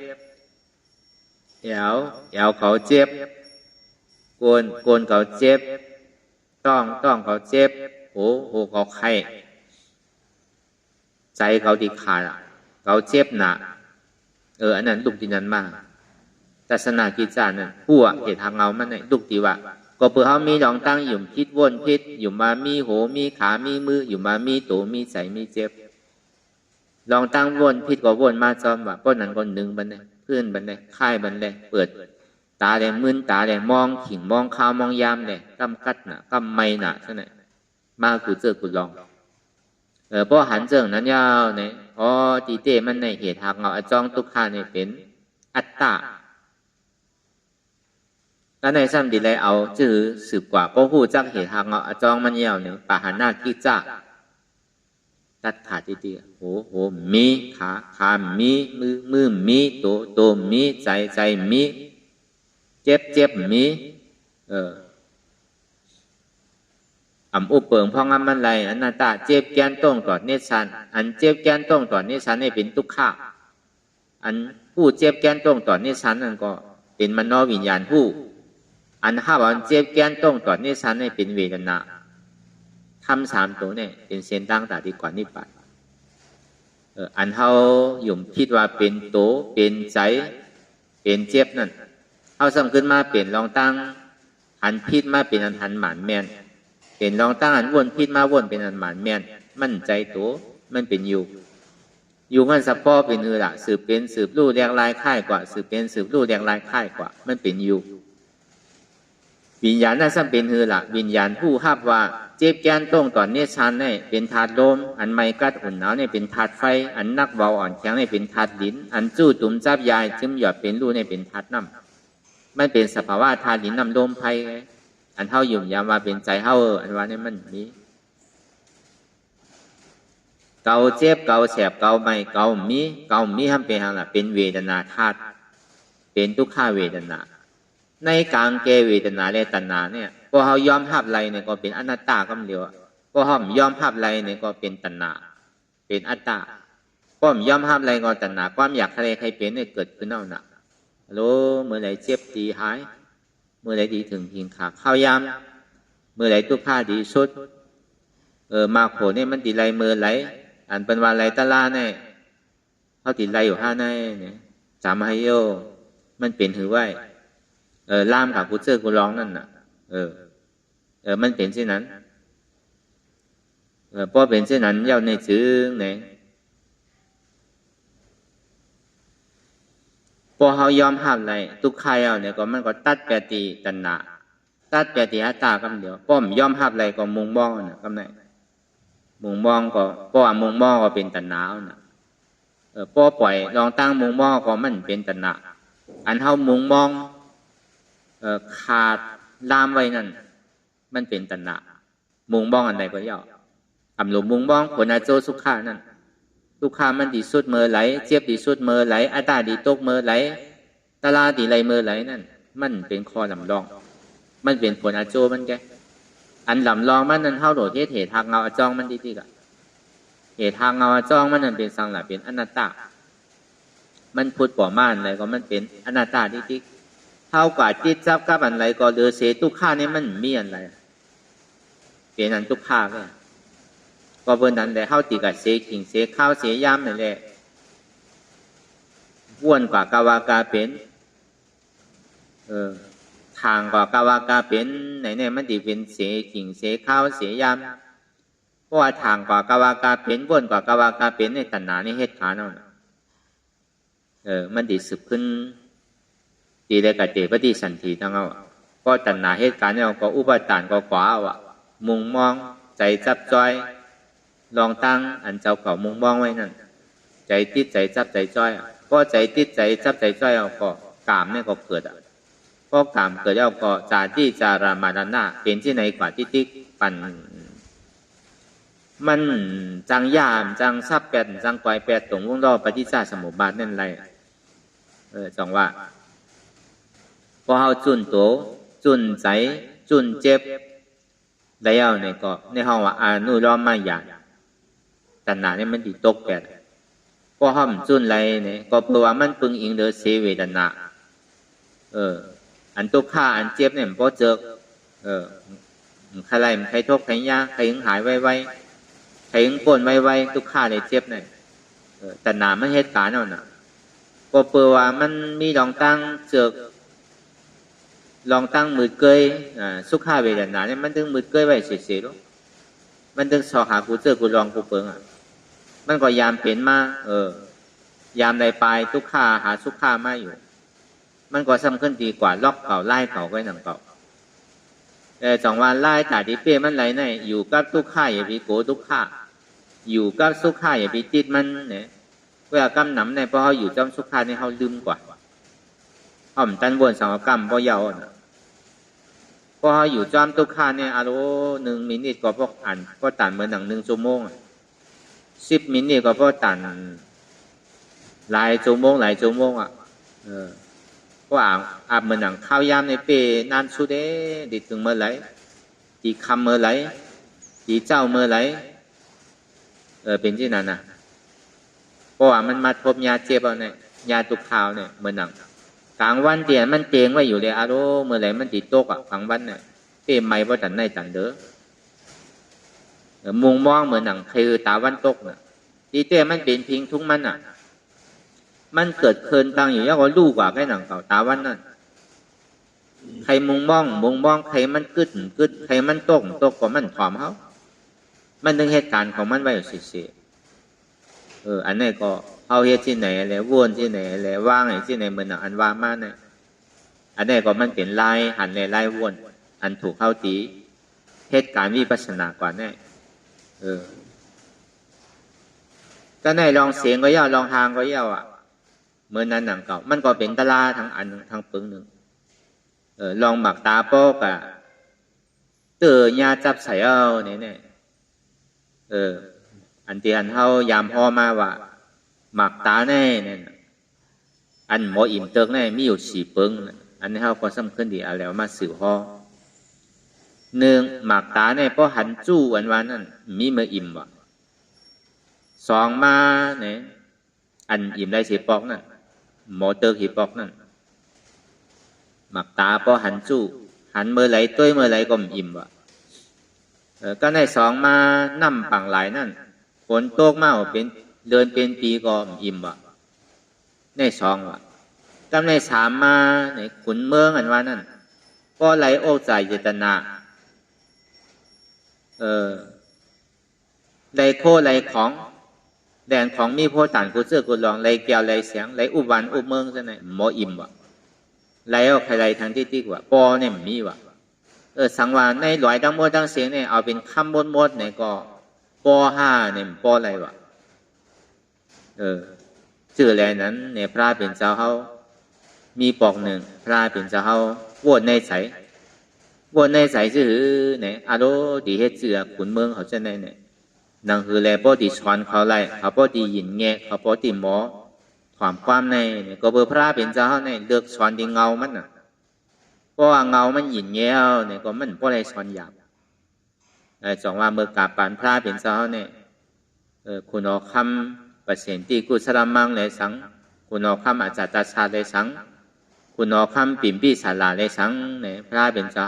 S1: เอวเขาเจ็บโกนเขาเจ็บต้องเขาเจ็บหูเขาไข้ใจเขาดีขาดเขาเจ็บหนักอันนั้นลุกตีนั้นมากตัสนากิจจาเนี่ยผู้เหตุหักเงามันเนี่ยลุกตีว่าก็เพื่อเขามีลองตั้งอยู่คิดวนคิดอยู่มามีโหมีขามีมืออยู่มามีตัวมีใจมีเจ็บลองตั้งวนพิดก็วนมาจอมว่าป้นนั้นคนหนึ่งบันเลยเพื่อนบันเลยค่ายบันเลยเปิดตาแดงมึนตาแดงมองขิงมองข้าวมองยามเลยกำกัดน่ะกำไม่น่ะใช่ไหมมากูเจอกูลอง เพราะหันเจิงนั้นยาวเนี่ยอ๋อตีเต้มันในเหตุหักเงาจ้องทุกขาเนี่ยเป็นอัตตาแล้วในซ้ำดีเลยเอาจื้อสืบกว่าก็หู้จักเหตุหักเงาจ้องมันยาวเนี่ยปะหันหน้ากิจ้าตัดขาดตีโหมีขามีมือมีโตมีใจมีเจ็บมีอุปเปิงพ่องมันไรอนัตตาเจ็บแกนต้องต่อเนสันอันเจ็บแกนต้องต่อเนสันนี่เป็นทุกข์อันผู้เจ็บแกนต้องต่อเนสันนั่นก็เป็นมโนวิญญาณผู้อันห้าวันเจ็บแกนต้องต่อเนสันนี่เป็นเวทนาทำ3ตัวเนี่ยเป็นเส้นตั้งตาดีกว่านิพพานอันเฮาหยุ่มคิดว่าเป็นโตเป็นใจเป็นเจ็บนั่นเฮาสำขึ้นมาเป็นลองตั้งหันพิษมาเป็นอันหันหมานแม่นเป็นลองตั้งอันวนพิษมาวนเป็นอันหมานแม่นมั่นใจโตมันเป็นอยู่มันสะพ้อเป็นละสืบเป็นสืบรู้แดกลายค่ายกว่าสืบเป็นสืบรู้แดกลายค่ายกว่ามันเป็นอยู่วิญญาณนั่นซ้ำเป็นละวิญญาณผู้ฮับว่าเจ็บแกนต้องต่อเนชานเนี่ยเป็นธาตุลมอันไม่กัดอุ่นหนาวเนี่ยเป็นธาตุไฟอันนักเบาอ่อนแข็งเนี่ยเป็นธาตุดินอันจู้ตุ่มจับยายจึมหยอดเป็นรูเนี่ยเป็นธาตุน้ำมันเป็นสภาวะธาตุดินน้ำลมไฟอันเท่ายุ่มยามว่าเป็นใจเท่าอันว่าเนี่ยมันนี้เกาเจ็บเกาแสบเกาไม่เกามีทำเป็นอะไรเป็นเวทนาธาตุเป็นทุกขเวทนาในกลางเกเวทนาและตัณหาเนี่ยพอเขายอมภาพไรเนี่ยก็เป็นอนัตตาก็เดียวพอเขายอมภาพไรเนี่ยก็เป็นตัณหาเป็นอัตตาพอผมยอมภาพไรก็ตัณหาความอยากใครเป็นเนี่ยเกิดขึ้นเอาหนักรู้เมื่อไหร่เจ็บดีหายเมื่อไหร่ดีถึงหิงขาเข้ายามเมื่อไหร่ทุกข้าดีสุดมาโขเนี่ยมันดีไรเมื่อไหร่อันเป็นวันไรตะลาเนี่ยเขาดีไรอยู่ห้าในเนี่ยจำให้โยมันเป็นถือไว้ล่ามกับกูเจอกูร้องนั่นน่ะมันเป็นเช่นนั้นพอเป็นเช่นนั้นเย้าในชื่อเนี่ยพอเขายอมห้ามอะไรทุกข์ใครเอาเนี่ยก็มันก็ตัดแปฏิตัณหาตัดแปฏิอัตตากำเดียวป้อมยอมห้ามอะไรก็มุงมองน่ะกำไหนมุงมองก็ป้อมุงมองก็เป็นตัณหาน่ะป้อปล่อยลองตั้งมุงมองก็มันเป็นตัณหาอันเฮามุงมองขาดลามไว้นั่นมันเป็นตัณหามุงบ้องอันใดก็ย่ออำหลวงมุงบ้องผลอาโจสุขานั่นสุขามันดีสุดเมื่อไหลเจี๊ยบดีสุดเมื่อไหลอัตตาดีตกเมื่อไหลตลาดีไรเมื่อไหลนั่นมันเป็นคอลำลองมันเป็นผลอาโจมันแกอันลำลองมันนั่นเท่าโดดเหตุทางเงาจ้องมันดีๆกะเหตุทางเงาจ้องมันนั่นเป็นสังหละเป็นอนัตตามันพูดป่อม่านอะไรก็มันเป็นอนัตตาดีๆเท่ากับจิตจับกับอันไรก็เดือเสทุกข้านี่มันมีอันไรเป็นอันทุกข้าก็เพิ่นนั้นแต่เท่าตีกับเสขิงเสข้าวเสยามนั่นแหละว่วนกว่ากาวากาเป็นทางกว่ากาวากาเป็นไหนเนี่ยมันตีเป็นเสขิงเสข้าวเสยามเพราะว่าทางกว่ากาวากาเป็นว่วนกว่ากาวากาเป็นในตัณหานี่เหตุการณ์นั่นมันตีสืบขึ้นตีได้กับเจปฏิสันติทั้งเอาก็ตัณหาเหตุการณ์เนี่ยก็อุปทานก็ขวาเอามุงมองใจจับจ้อยลองตั้งอันเจ้าเก่ามุงมองไว้นั่นใจติดใจจับใจจ้อยก็ใจติดใจจับใจจ้อยเอาก็กามเนี่ยก็เกิดก็กามเกิดเอาก็จาติจารามานานาเป็นที่ไหนกว่าที่ติ๊กปั่นมันจังยามจังซับแปดจังปล่อยแปดตรงวงรอบปฏิจจสมุปบาทนั่นไรจังว่าพอเขาจุนโตจุนใจจุนเจ็บแล้วเนี่ยก็ในห้องว่าอนุรอมมาอย่างตัณหาเนี่ยมันติดตกแปดพอห้อมจุนไรเนี่ยก็เพราะว่ามันปึงอิงเดือเสเวทนาอันตุกข้าอันเจ็บเนี่ยมันพอเจอใครมันใครทุกข์ใครยากใครหายไวๆใครปนไวๆตุกข้าเลยเจ็บเนี่ยตัณหามันเหตุการณ์เอาน่ะก็เพราะว่ามันมีลองตั้งเจอลองตั้งมือเกยสุขาเวทนาเนี่ยมันถึงมือเกยไว้เฉยๆลูกมันถึงสอหากูเจอกูลองกูเปิงมันก็ยามเป็นมายามใดปลายทุกข้าหาสุขามาอยู่มันก็สำคัญดีกว่าล็อกเก่าไล่เก่าไว้หนังเก่าจังว่าไล่ตาดิเป้มันไหลในอยู่กับทุกข้าอย่าพิโกทุกข้า อยู่กับสุขาอย่าไปติดมันเนี่ยเวลากำหนำเนี่ยพอเขาอยู่จอมสุขาเนี่ยเขาลืมกว่าเขาตันวนสังกรรมพอเยาว์นะพอเขาอยู่จอมทุกขาเนี่ยอารมณ์1 มินิก็พวกอ่านก็ตันเหมือนหนัง1 ชั่วโมง10 มินิก็พอตันหลายชั่วโมงก็อาบเหมือนหนังข้าวยามในเปนานสุดดิถึงเมื่อไรดีคำเมื่อไรดีเจ้าเมื่อไรเป็นที่นั่นนะเพราะว่ามันมาทบยาเจ็บเอาเนี่ยยาตุกข่าวเนี่ยเหมือนหนังกลางวันเตียนมันเตียงไว้อยู่เลยอารมณ์เมื่อไรมันติดโต๊ะกลางวันเนี่ยเปไม่เพราะตันในตันเด้อมุงมองเหมือนหนังคือตาวันตกน่ะดีเต้มันเป็นพิงทุกมันอ่ะมันเกิดเพลินตังอยู่ยังก็ลูกกว่าแค่หนังเก่าตาวันนั่นใครมุงมองใครมันกึดใครมันตกก็มันถอมเขามันถึงเหตุการณ์ของมันไว้อยู่เสียอันนี้ก็เอาเหตุที่ไหนอะไรวนที่ไหนอะไรว่างที่ไหนเหมือนอันว่ามาเนี่ยอันนี้ก็มันเป็นลายหันลายวนอันถูกเข้าตีเหตุการณ์วิปัสสนากว่าแน่ก็ในลองเสียงก็ย่อลองทางก็ย่อเหมือนนั้นหนังเก่ามันก็เป็นตลาทางอันทางปึงหนึ่งลองหมักตาโป๊กเตอยาจับใส่เอาเนี่ยอันที่อันเฮายามพ่อมาว่าหมักตาแน่เนี่ยอันหมออิ่มเติกแน่มีอยู่4 ปึงอันนี้เฮาก็สำคัญดีเอาแล้วมาสื่อพ่อ1หมักตาแน่เพราะหันจู้อันว่านั่นมีเมื่ออิ่มว่ะ2มาเนี่ยอันอิ่มได้10 ปอกนั่นหมอเติก10 ปอกนั่นหมักตาเพราะหันจู้หันเมื่อไหร่ต้วยเมื่อไหร่ก็อิ่มว่ะก็ใน2มานั่มปังหลายนั่นฝนตกมาเป็นเดินเป็นปีก็อิ่มว่ะใน2ว่ะก็ใน3มาในขุนเมืองอันว่านั่นก็ไหลโอ้ใจเจตนาไหลโคไหลของแดนของมีโพต่านกูเสื้อกูลองไหลแก้วไหลเสียงไหลอุบานอุบเมืองซะไหนหมออิ่มว่ะไหลเอาใครไหลทางที่ดีกว่าปอเนี่ยมีว่ะสังวาในหลายดังโมดังเสียงเนี่ยเอาเป็นคำมดเนี่ยก็ป5เนี่ยปอะไรวะชื่ออะไรนั้นเนี่ยพระเป็นเจ้าเขามีปอก1พระเป็นเจ้าเขาวนในใสชื่อเนี่ยอาโดดีเฮ็ดเสือขุนเมืองเขาจะในเนี่ยนั่งคือแลปอดีสอนเขาไรเขาปอดียินแงเขาปอดีหมอความในเนี่ยก็เบอร์พระเป็นเจ้าเขาเนี่ยเลือกสอนดีเงามันน่ะเพราะว่าเงามันหยินแง่เนี่ยก็มันเพราะอะไรสอนหยาบสองว่าเมื่อกาปานพระเป็นเจ้าเนี่ยคุณอคำประเสนตีกุศลมังเลยสังคุณอคำอาจารย์ตาชาเลยสังคุณอคำปิ่มปี้สาลาเลยสังเนี่ยพระเป็นเจ้า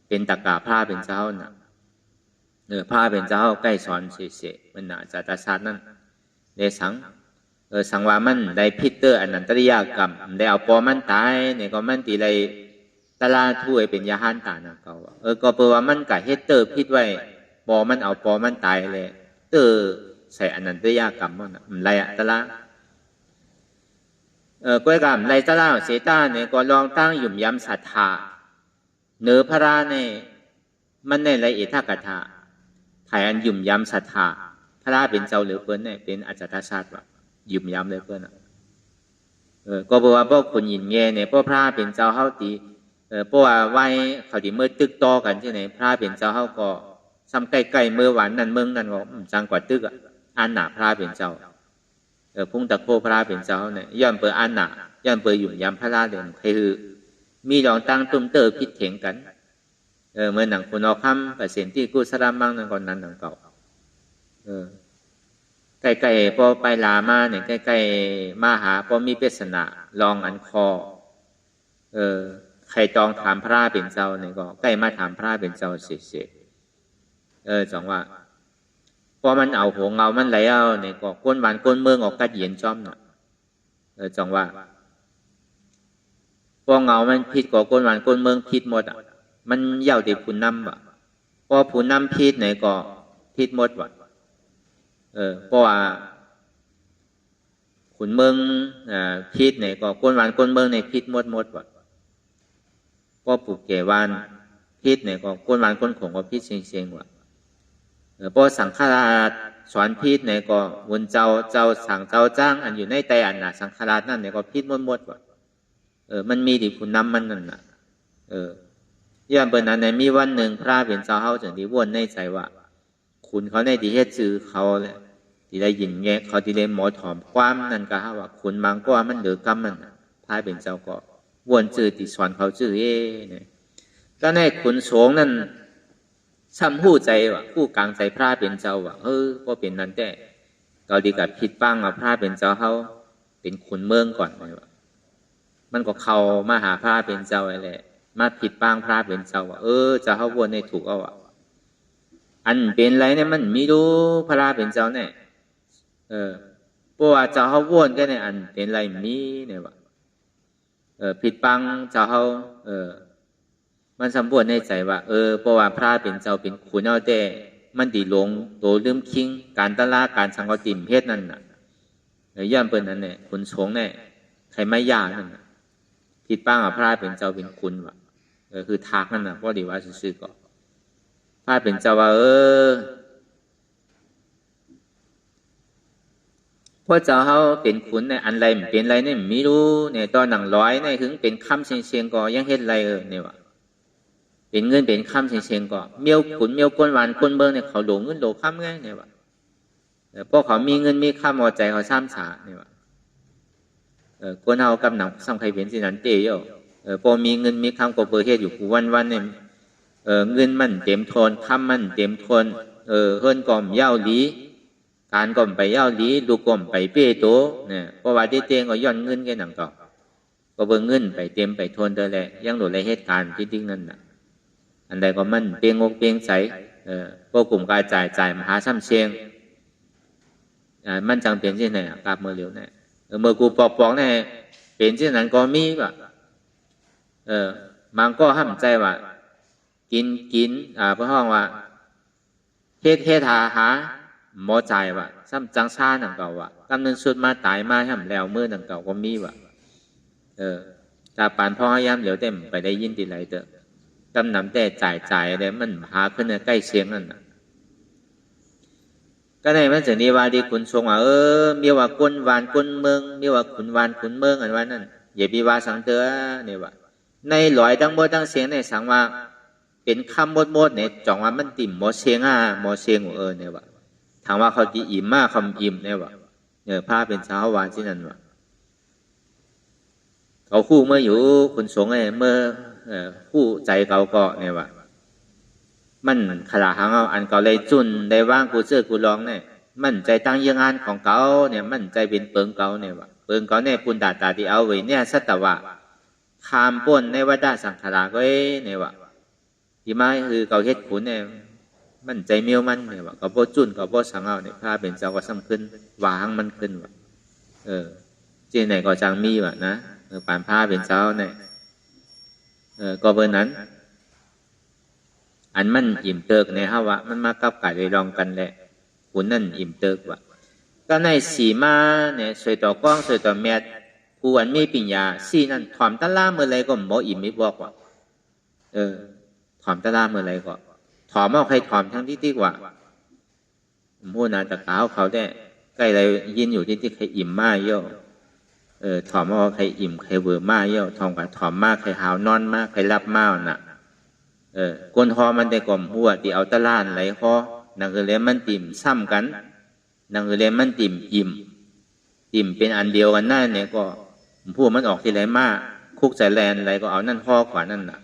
S1: เป็นตะกาพระเป็นเจ้าน่ะพระเป็นเจ้าใกล้สอนเสยมันอาจารย์ตาชานั่นเลยสังสังว่ามันได้พิเตอร์อนันตริยกรรมได้เอาปอมันตายเนี่ยก็มันตีไรตลาถ้วยเป็นยาหันตานะเขาก็เปว่ามันกับเฮตเตอร์พิดไว้ปอมันเอาปอมันตายเลยเตอร์ใส่อนันตริยกรรมมันไรอะตลาก้อยกรรมไรตลาเสตาเนี่ยก็ลองตั้งหยุ่มย้ำศรัทธาเนื้อพระราเนี่ยมันในไรเอทากถาถ่ายอันหยุ่มย้ำศรัทธาพระราเป็นเจ้าหรือเปิ้นเนี่ยเป็นอาจารย์ชาติว่ะยืมย้ำเลยเพื่อนก็บอกว่าพวกคนยินแง่เนี่ยพวกพระเป็นเจ้าเฮาตีเพราะว่าไว้เขาที่เมื่อตึกต่อกันที่ไหนพระเป็นเจ้าเฮาก็ซ้ำใกล้ๆเมื่อวันนั้นเมืองนั้นก็จังกว่าตึกอันหนาพระเป็นเจ้าพุ่งตะโคพระเป็นเจ้าเนี่ยย้อนเปิดอันหนาย้อนเปิดหยุ่มย้ำพระราเด่นคือมีลองตั้งตุ้มเตอร์พิดเถียงกันเมื่อหนังคุณเอาคำกับเสียงที่กุศลมังนั่นก่อนนั้นหนังเก่าใกล้ๆพอไปลามาเนี่ยใกล้ๆมาหาพอมีเปสนาลองอันคอใครตองถามพระเป็นเจ้าเนี่ยก็ใกล้มาถามพระเป็นเจ้าเสร็จจังว่าพอมันเอาหัวเงามันไหลเอาเนี่ยก็ก้นหวานก้นเมืองออกกัดเย็นจอมเนาะจังว่าพอเงามันพิษก็ก้นหวานก้นเมืองพิษหมดอ่ะมันเย่าติผู้นำอ่ะพอผู้นำพิษเนี่ยก็พิษหมดว่ะเพราะว่าขุนเมืองพิษเนี่ยก็ก้นหวานก้นเมืองในพิษหมดว่ะพอปลูกเกวานพิษเนี่ยก็ก้นหวานก้นขงก็พิษเสียงว่ะ เพราะสังฆราชสอนพิษเนี่ยก็วนเจ้าสั่งเจ้าจ้างอันอยู่ในใจอันน่ะสังฆราชนั่นเนี่ยก็พิษมดว่ะมันมีที่คุณน้ำมันนั่นน่ะย่างเปิดนั้นในมีวันหนึ่งพระเป็นเจ้าเขาจึงได้วนในใจว่าคุณเขาในที่เฮ็ดชื่อเขาแหละที่ได้ยินแง่เขาที่ได้หมอถอมความนั่นก็ฮะว่าคุณมังก็มันเหลือกำมันพระเป็นเจ้าก็วนชื่อที่สอนเขาชื่อเนี่ยก็ในขุนสงนั่นซ้ำหู้ใจว่าผู้กลางใจพระเป็นเจ้าว่าก็เป็นนั่นแต่เราดีกับผิดบ้างว่าพระเป็นเจ้าเขาเป็นขุนเมืองก่อนเลยว่ามันก็เข้ามาหาพระเป็นเจ้าอะไรแหละมาผิดบ้างพระเป็นเจ้าว่าเจ้าเขาวนในถูกเอาว่าอันเป็นไรเนี่ยมันมีรู้พระเป็นเจ้าเนี่ยเพราะว่าเจ้าเขาวนก็เนี่ยอันเป็นไรมีเนี่ยว่าผิดบ้างเจ้าเขามันสมบูรณ์ในใจว่าเพราะว่าพระเป็นเจ้าเป็นขุนเอาแต่มันดีหลงโตลืมคิงการตะลาการสังกติมเพศนั่นน่ะย่อมเป็นนั่นเนี่ยขุนสงเนี่ยใครไม่ยากนั่นน่ะผิดบ้างพระเป็นเจ้าเป็นขุนว่ะคือทากนั่นน่ะก็ดีว่าซื่อๆก็พระเป็นเจ้าว่าพราะเจ้าเขาเป็นขุนในอันไรเป็นไรเนี่ยไม่รู้เนี่ยตอนหนังร้อยเนี่ยถึงเป็นค่ำเชียงก็ยังเฮ็ดไรเนี่ยว่ะเป็นเงินเป็นค่ำเชียงก็เมียวขุนเมียวก้นหวานก้นเบิ้งเนี่ยเขาหลงเงินหลงค่ำไงเนี่ยว่ะเพราะเขามีเงินมีค่ำเอาใจเขาซ้ำฉาเนี่ยว่ะคนเอากำหนังสังใครเป็นสินันเตยพอมีเงินมีค่ำก็เปิดเฮ็ดอยู่วันเนี่ยเงินมันเต็มทนค่ำมันเต็มทนเฮิรนก่อมเย้าลีการก่อมไปเย้าลีลูกก่อมไปเป้โตเนี่ยเพราะว่าได้เตียงก็ย้อนเงินแค่หนังก็เบิ่งเงินไปเต็มไปทนเด้อแหละยังหลุดในเหตุการณ์ที่ดิ้งนั่นน่ะอันใดก็มันเปียงอกเปียงใสพวกกลุ่มกายจ่ายมหาซ้ำเชียงมันจังเป็นที่ไหนกลับเมื่อเร็วเนี่ยเมื่อกูปอกเนี่ยเป็นที่นั้นก็มีว่ะมันก็ห้ามใจว่ากินเพราะห้องว่าเฮ็ดหาหมอใจว่ะซ้ำจังชาหนังเก่าว่ะกำเนิดสุดมาตายมาห้ามแล้วมือหนังเก่าก็มีว่ะถ้าปานพ่อย่ำเหลียวเต็มไปได้ยินทีไรเด้อกำนำแต่จ่ายอะไรมันหาขึ้นใกล้เชียงนั่นน่ะก็ในมันจะนิวาดีขุนทรงว่ามีว่ากุนวานกุนเมืองมีว่าขุนวานขุนเมืองอันว่านั่นอย่าบีว่าสังเตอเนี่ยว่าในหลอยตั้งบ่ตั้งเสียงในสังว่าเป็นคำมดเนี่ยจ่องว่ามันติ่มหมอเชียงหมอเชียงเนี่ยว่าถามว่าเขาดีอิ่มมากคำอิ่มเนี่ยว่าพระเป็นชาววานที่นั่นว่าเขาคู่เมื่ออยู่ขุนสงเมื่อผู้ใจเก่าเกาะเนี่ยว่ามันขลาหางเอาอันเก่าเลยจุนได้ว่างกูเชื่อกูร้องเนี่ยมันใจตั้งยังงานของเก่าเนี่ยมันใจเป็นเปิงเก่าเนี่ยว่าเปิงเก่าเนี่ยปุนดาตาที่เอาไว้เนี่ยสัตวะคามป้นในวัดสังขารก็เนี่ยว่าที่มาคือเก่าเฮ็ดขุนเนี่ยมันใจเมียวมันเนี่ยว่ากับโบจุนกับโบสังเอาเนี่ยพาเป็นเจ้าก็ซ้ำขึ้นวางมันขึ้นว่าเจไหนก็จังมีว่ะนะปานพาเป็นเจ้าเนี่ยก็เบอร์นั้นอันมันอิ่มเติกในฮะวะมันมากับกายได้ลองกันแหละขุนนั่นอิ่มเติกว่ะก็ในสีมาเนี่ยสวยต่อกล้องสวยต่อแมทผู้อันมีปัญญาสีนั่นถอมตะล่าเมื่อไรก็บ่อิ่มไม่บอกว่าถอมตะล่าเมื่อไรก็ถอมเอาใครถอมทั้งที่กว่าพูดนะตะขาวเขาได้ใกล้อะไรยินอยู่ที่ใครอิ่มมากเยอะถอมเอาใครอิ่มใครเวอร์มากเยอะทองกับถอมมากใครหาวนอนมากใครรับมากน่ะก้นหอมันได้ก่อมหัวที่เอาตะล่านไหลคอนังคือเล่มันติ่มซ้ำกันนังคือเล่มันติ่มเป็นอันเดียวกันนั่นเนี่ยก็พูดมันออกที่ไหลมากคุกใส่แลนไหลก็เอานั่นห่อกว่านั่นน่ะ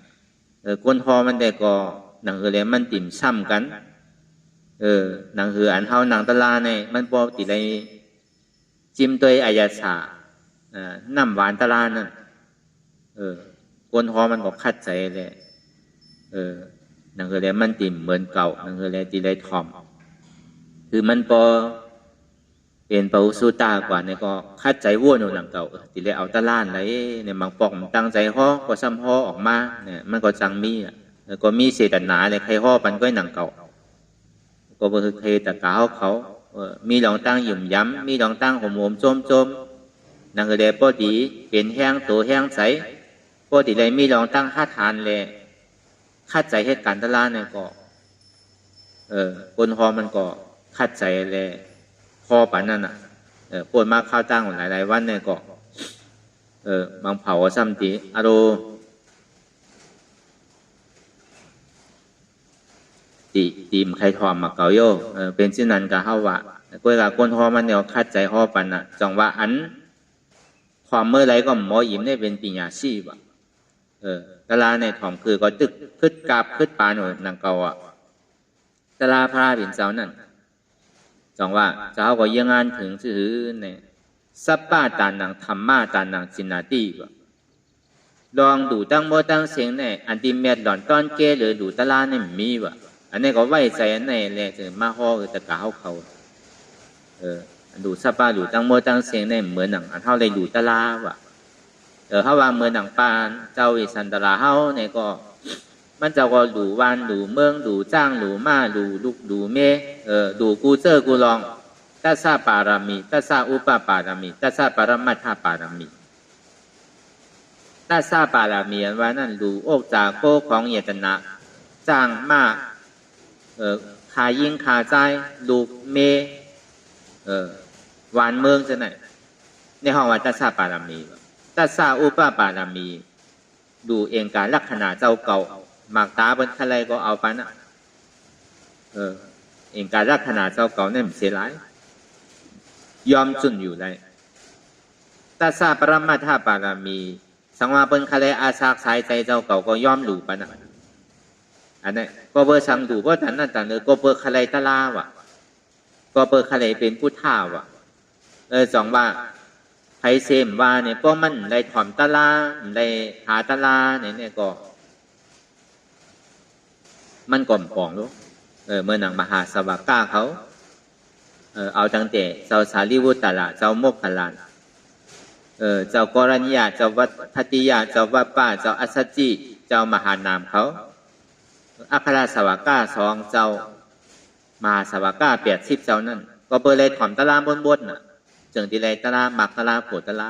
S1: ก้นหอมันได้ก็นังคือเล่มันติ่มซ้ำกันนังคืออันเฮานังตะล่าเนี่ยมันพอติไหลจิ้มตัวอายาสาน้ำหวานตะล่านั่นก้นหอมันก็คัดใจเลยนังคือแล้วมันติ่มเหมือนเก่านังคือแล้วตีไรทอมคือมันพอเป็นปะสุตากว่าเนี่ยก็คัดใจวัวหนูหนังเก่าตีไรเอาตะล่านไรเนี่ยบางปอกมันตั้งใจห่อก็ซ้ำห่อออกมาเนี่ยมันก็จังมีก็มีเศษหนาเลยใครห่อปันก็หนังเก่าก็บ่คือใครตะกาวเขามีรองตั้งหยุ่มย้ำมีรองตั้งหอมโจมนังคือแล้วพอดีเป็นแห้งตัวแห้งใสพอดีไรมีรองตั้งห้าทานเลยคาดใจเหตุการณ์ตะล่าเนี่ยก็ คนฮอมันก็คัดใจเลยพอป่านนั้นปวดมาข้าวจ้างหลายวันเนี่ยก็บางเผาซ้ำตีอารตีมใครทอมมาเกาโยเป็นเช่นนั้นก็เฮาว่าก้อยกับคนฮอมันเนี่ยคัดใจฮอปันน่ะจังว่าอันความเมื่อไรก็หมออิ่มได้เป็นปัญญาชีวะตลาในถ่อมคือก็ตึกขึ้นกาบขึ้นปาหน่อยนางเกาตลาพระเป็นเจ้านั่นจังว่าเจ้าก็ยังงานถึงชื่อเนี่ยสัปปะตานังธรรมะตานังจินนาตีวะลองดูตั้งโมตั้งเสียงเนี่ยอันที่เม็ดหล่อนต้อนเกหรือดูตลาเนี่ยมีวะอันนี้ก็ไว้ใจอันไหนแหละจะมาห่อคือตะกาเขาดูสัปปะดูตั้งโมตั้งเสียงเนี่ยเหมือนหนังอันเท่าเลยดูตลาวะเขาว่าเหมือนหนังปานเจ้าอิสันตลาเฮาเนี่ยก็มันเจ้าก็ดูวันดูเมืองดูจ้างดูมาดูลูกดูเมดูกูเจอกูลองตัสสะปารามีตัสสะอุปปารามีตัสสะปรมัตถปารามีตัสสะปารามีอันว่านั่นดูโอกจากโกของเยตนะจ้างมาขายิงขาใจลูกเมวานเมืองจะไหนในห้องว่าตัสสะปารามีตัสสะอุปปารามีดูเองการลักษณะเจ้าเก่าหมากตาบนทะเลก็เอาไปนะเองการลักษณะเจ้าเก่าเนี่ยมันเสียหลายยอมจุนอยู่ได้ตัสสะปรมัตถปารามีสังวาเป็นทะเลอาสาสายใจเจ้าเก่าก็ยอมหลู่ไปนะอันนี้ก็เบอร์สังดูเพราะแต่นั่นแต่เนื้อก็เบอร์ทะเลตะลาวะก็เบอร์ทะเลเป็นผู้ท่าวะสองว่าไทยเซมว่าเนี่ยก็มันได้ถ่อมตะลาได้หาตะลาเนี่ยก็มันก่อมปองลูกเมื่อหนังมหาสวากาเขาเอาตั้งแต่เจ้าสารีวุตตระเจ้าโมกขลานเจ้ากรณียาเจ้าวัดทัตติยาเจ้าวัดป้าเจ้าอัสสจิเจ้ามหานามเขาอัครสวากาสองเจ้ามหาสวากา80เจ้านั่นก็เปิดเลยถ่อมตะลาบนน่ะจึงที่ไรตะลาหมักตะลาโผตะลา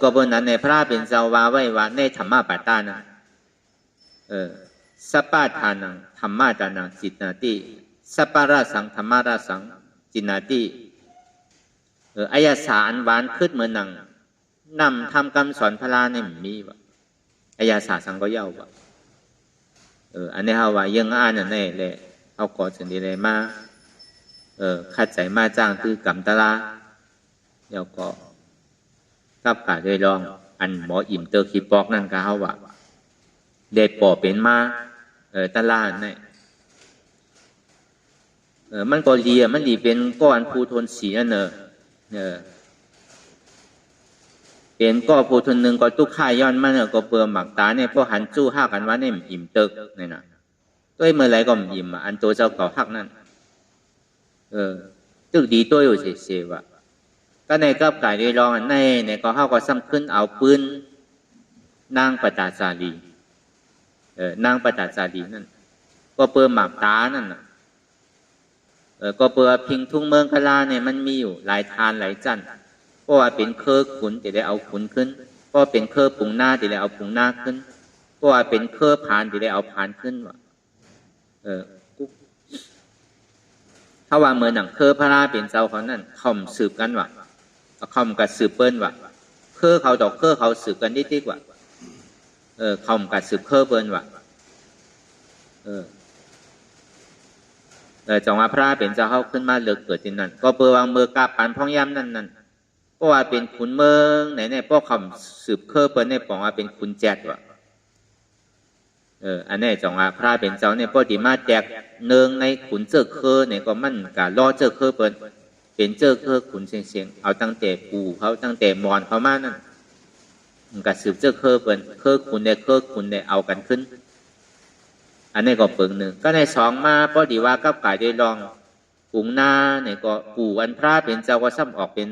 S1: ก็เปิดนั้นในพระเป็นเจ้าวาไว้ว่าในธรรมะปัตตานะสัปปะทานังธรรมะทานังจิตนาติสัปปะราสังธรรมะราสังจิตนาติอายาสาอันหวานขึ้นเหมือนหนังนำทำคำสอนพระลาเนี่ยมีวะอายาสาสังก็เย้าวะอันนี้เขาว่ายังอ่านอันนี้เลยเขาขอถึงดีเลยมาขัดใจมาจ้างคือกำตะลาแล้วก็กับกาโดยรองอันหมออิ่มเตอร์คีปอกนั่นก็เขาว่าเด็ดป่อเป็นมาตะลาเนี่ยมันก็ดีมันดีเป็นก้อนภูทนสีนั่นเป็นก้อนภูทนหนึ่งก็ตุกข่ายย้อนมันก็เปลือหมักตาเนี่ยพวกหันจู้ห้ากันว่าเนี่ยอิ่มเติกเนี่ยนะตัวเมื่อไรก็อิ่มอันตัวเจ้าเก่าหักนั่นตึกดีตัวอยู่เสียวะก็ในกับกายได้ลองในก็ห้าก็ซ้ำขึ้นเอาปืนนางปตาสาลีนางปตาสาลีนั่นก็เปลือหมักตานั่นน่ะก็เปลือพิงทุ่งเมืองกะลาเนี่ยมันมีอยู่หลายทานหลายจันเพราะว่าเป็นเครือขุนจะได้เอาขุนขึ้นเพราะเป็นเครือปุงหน้าจะได้เอาปุงหน้าขึ้นเพราะว่าเป็นเครือผานจะได้เอาผานขึ้นวะถ้าว่าเมื่อหนังเครือพระราเป็นเจ้าเขานั่นเขาสืบกันวะเขากัดสืบเปิ้นวะเครือเขาดอกเครือเขาสืบกันนิดๆวะเขากัดสืบเครือเปิ้นวะจังหวะพระเป็นเจ้าเขาขึ้นมาเลือกเกิดที่นั่นก็เปิดวางมือกาปันพ่องย่ำนั่นเพราะว่าเป็นขุนเมืองไหนเพราะคำสืบเครือเปิ้นเนี่ยบอกว่าเป็นขุนแจดวะอันนี้จังหวะพระเป็นเจ้าเนี่ยพอดีมาแจกเนืองในขุนเจ้าเครือเนี่ยก็มันกะล่อเจ้าเครือเปิ้นเป็นเจ้าเครือขุนเชียงเอาตั้งแต่ปู่เขาตั้งแต่มอนเขามานั่นมันกะสืบเจ้าเครือเปิ้นเครือขุนเนี่ยเครือขุนเนี่ยเอากันขึ้นอันนี้ก็เปิงหนึ่งก็ในสองมาพอดีว่ากับกายได้ลองปุงหน้าเนี่ยก็ปู่อันพระเป็นเจ้าก็ซ้ำออกเป็น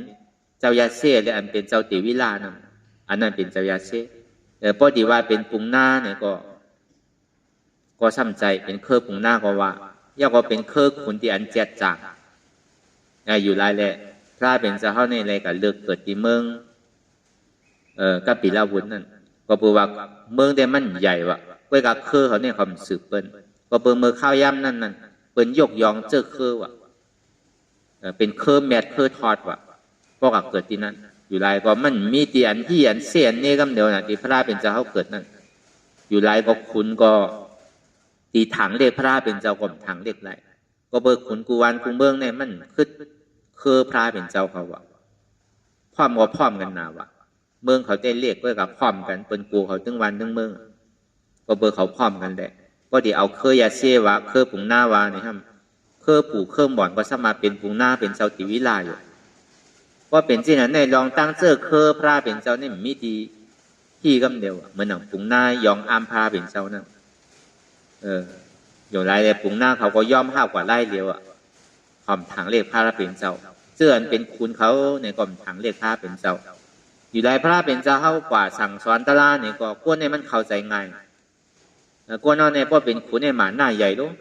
S1: เจ้ายาเซ่และอันเป็นเจ้าติวิลานะอันนั้นเป็นเจ้ายาเซ่พอดีว่าเป็นปุงหน้าเนี่ยก็ซ้ำใจเป็นเครือปุงหน้าก็ว่าย่าก็เป็นเครือขุนที่อันแจดจางอยู่รายแหละพระเป็นเจ้าเขาในอะไรกับเลือกเกิดที่เมืองกับปีลาวุธนั่นก็ปูว่าเมืองเดมันใหญ่วะไว้กับเครือเขาเนี่ยความสืบเปิ้นก็เปิงมือข้าวย่ำนั่น เปิ้นยกยองเจอคือว่ะเป็นคือแมทคือทอดว่ะพวกเกิดที่นั่นอยู่ไรก็มันมีตีอันที่อันเสียนนี่กำเดียวนะที่พระเป็นเจ้าเขาเกิดนั่นอยู่ไรก็คุณก็ตีถังเรียกพระเป็นเจ้าก็ถังเรียกไรก็เบิกขุนกูวันกูเมืองเนี่ยมันคือพระเป็นเจ้าเขาว่ะพร้อมก็พร้อมกันนาว่ะเมืองเขาได้เรียกไว้กับพร้อมกันเป็นกูเขาตึงวันตึงเมืองก็เบิกเขาพร้อมกันแหละก็ดีเอาเคยยาเสียวะเคยปุ่งหน้าวะนี่ครับเคยปู่เคยบ่อนก็สามารถเป็นปุ่งหน้าเป็นเจ้าติวิลาอยู่ก็เป็นที่นั้นในลองตั้งเจอเคยพระเป็นเจ้านี่มีดีที่กำเดียวเหมือนหนังปุ่งหน้ายองอามพระเป็นเจ้านั่นอยู่ไรเลยปุ่งหน้าเขาก็ย่อมห้าวกว่าไล่เดียวอ่ะหอมถังเรียกพระเป็นเจ้าเสื้ออันเป็นคุณเขาในกล่อมถังเรียกพระเป็นเจ้าอยู่ไรพระเป็นเจ้าเข้ากว่าสั่งสอนตะลาเนี่ยก็ก้นในมันเข้าใจง่ายก้นนอนในพ่อเป็นขุนในหมาหน้าใหญ่ลูก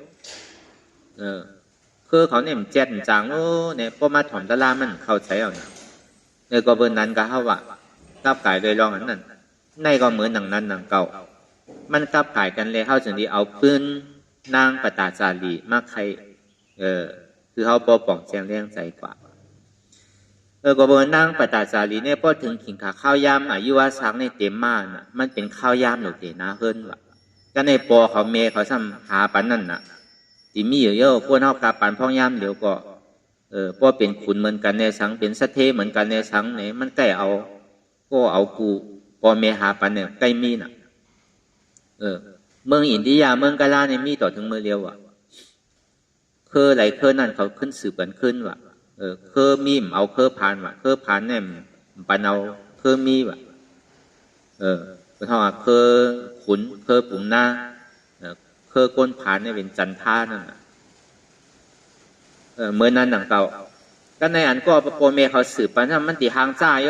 S1: คือเขาเนี่ยเจ็ดจังโอ้เนี่ยพ่อมาถอมตะลามันเข้าใจเอาเนี่ยก็เบอร์นั้นก็เข้าว่ากับไก่โดยรองอันนั้นในก็เหมือนหนังนั้นหนังเก่ามันกับไก่กันเลยเข้าถึงดีเอาปืนนางปตาจารีมาใครคือเขาปอป่องแจงเลี้ยงใจกว่าก็เบอร์นางปตาจารีเนี่ยพอถึงขิงขาข้าวยำอายุว่าสักในเต็มมากน่ะมันเป็นข้าวยำหรือเดนะเฮิรนว่ะก็ในปอเขาเมเขาซ้ำหาปันนั่นน่ะที่มีอยู่เยอะพวกเขากาปันพ่องยำเดี๋ยวก็พอเป็นขุนเหมือนกันในสังเป็นสะเทเหมือนกันในสังเนี่ยมันใกล้เอาก็เอากูพอเมหาปันเนี่ยใกล้มีน่ะเมืองอินเดียเมืองกาลาเนี่ยมีต่อถึงเมืองเดียวอ่ะไหลนั่นเขาขึ้นสืบกันขึ้นว่ะมีมเอาผ่านว่ะผ่านเนี่ยปันเอามีว่ะเพราะว่าขุนปุ่งหน้าก้นผ่านเนี่ยเป็นจันท่านั่นเมื่อนั้นหนังเก่าก็ในอันก็โปรเมเขาสืบปันถ้ามันตีหางจ้าโย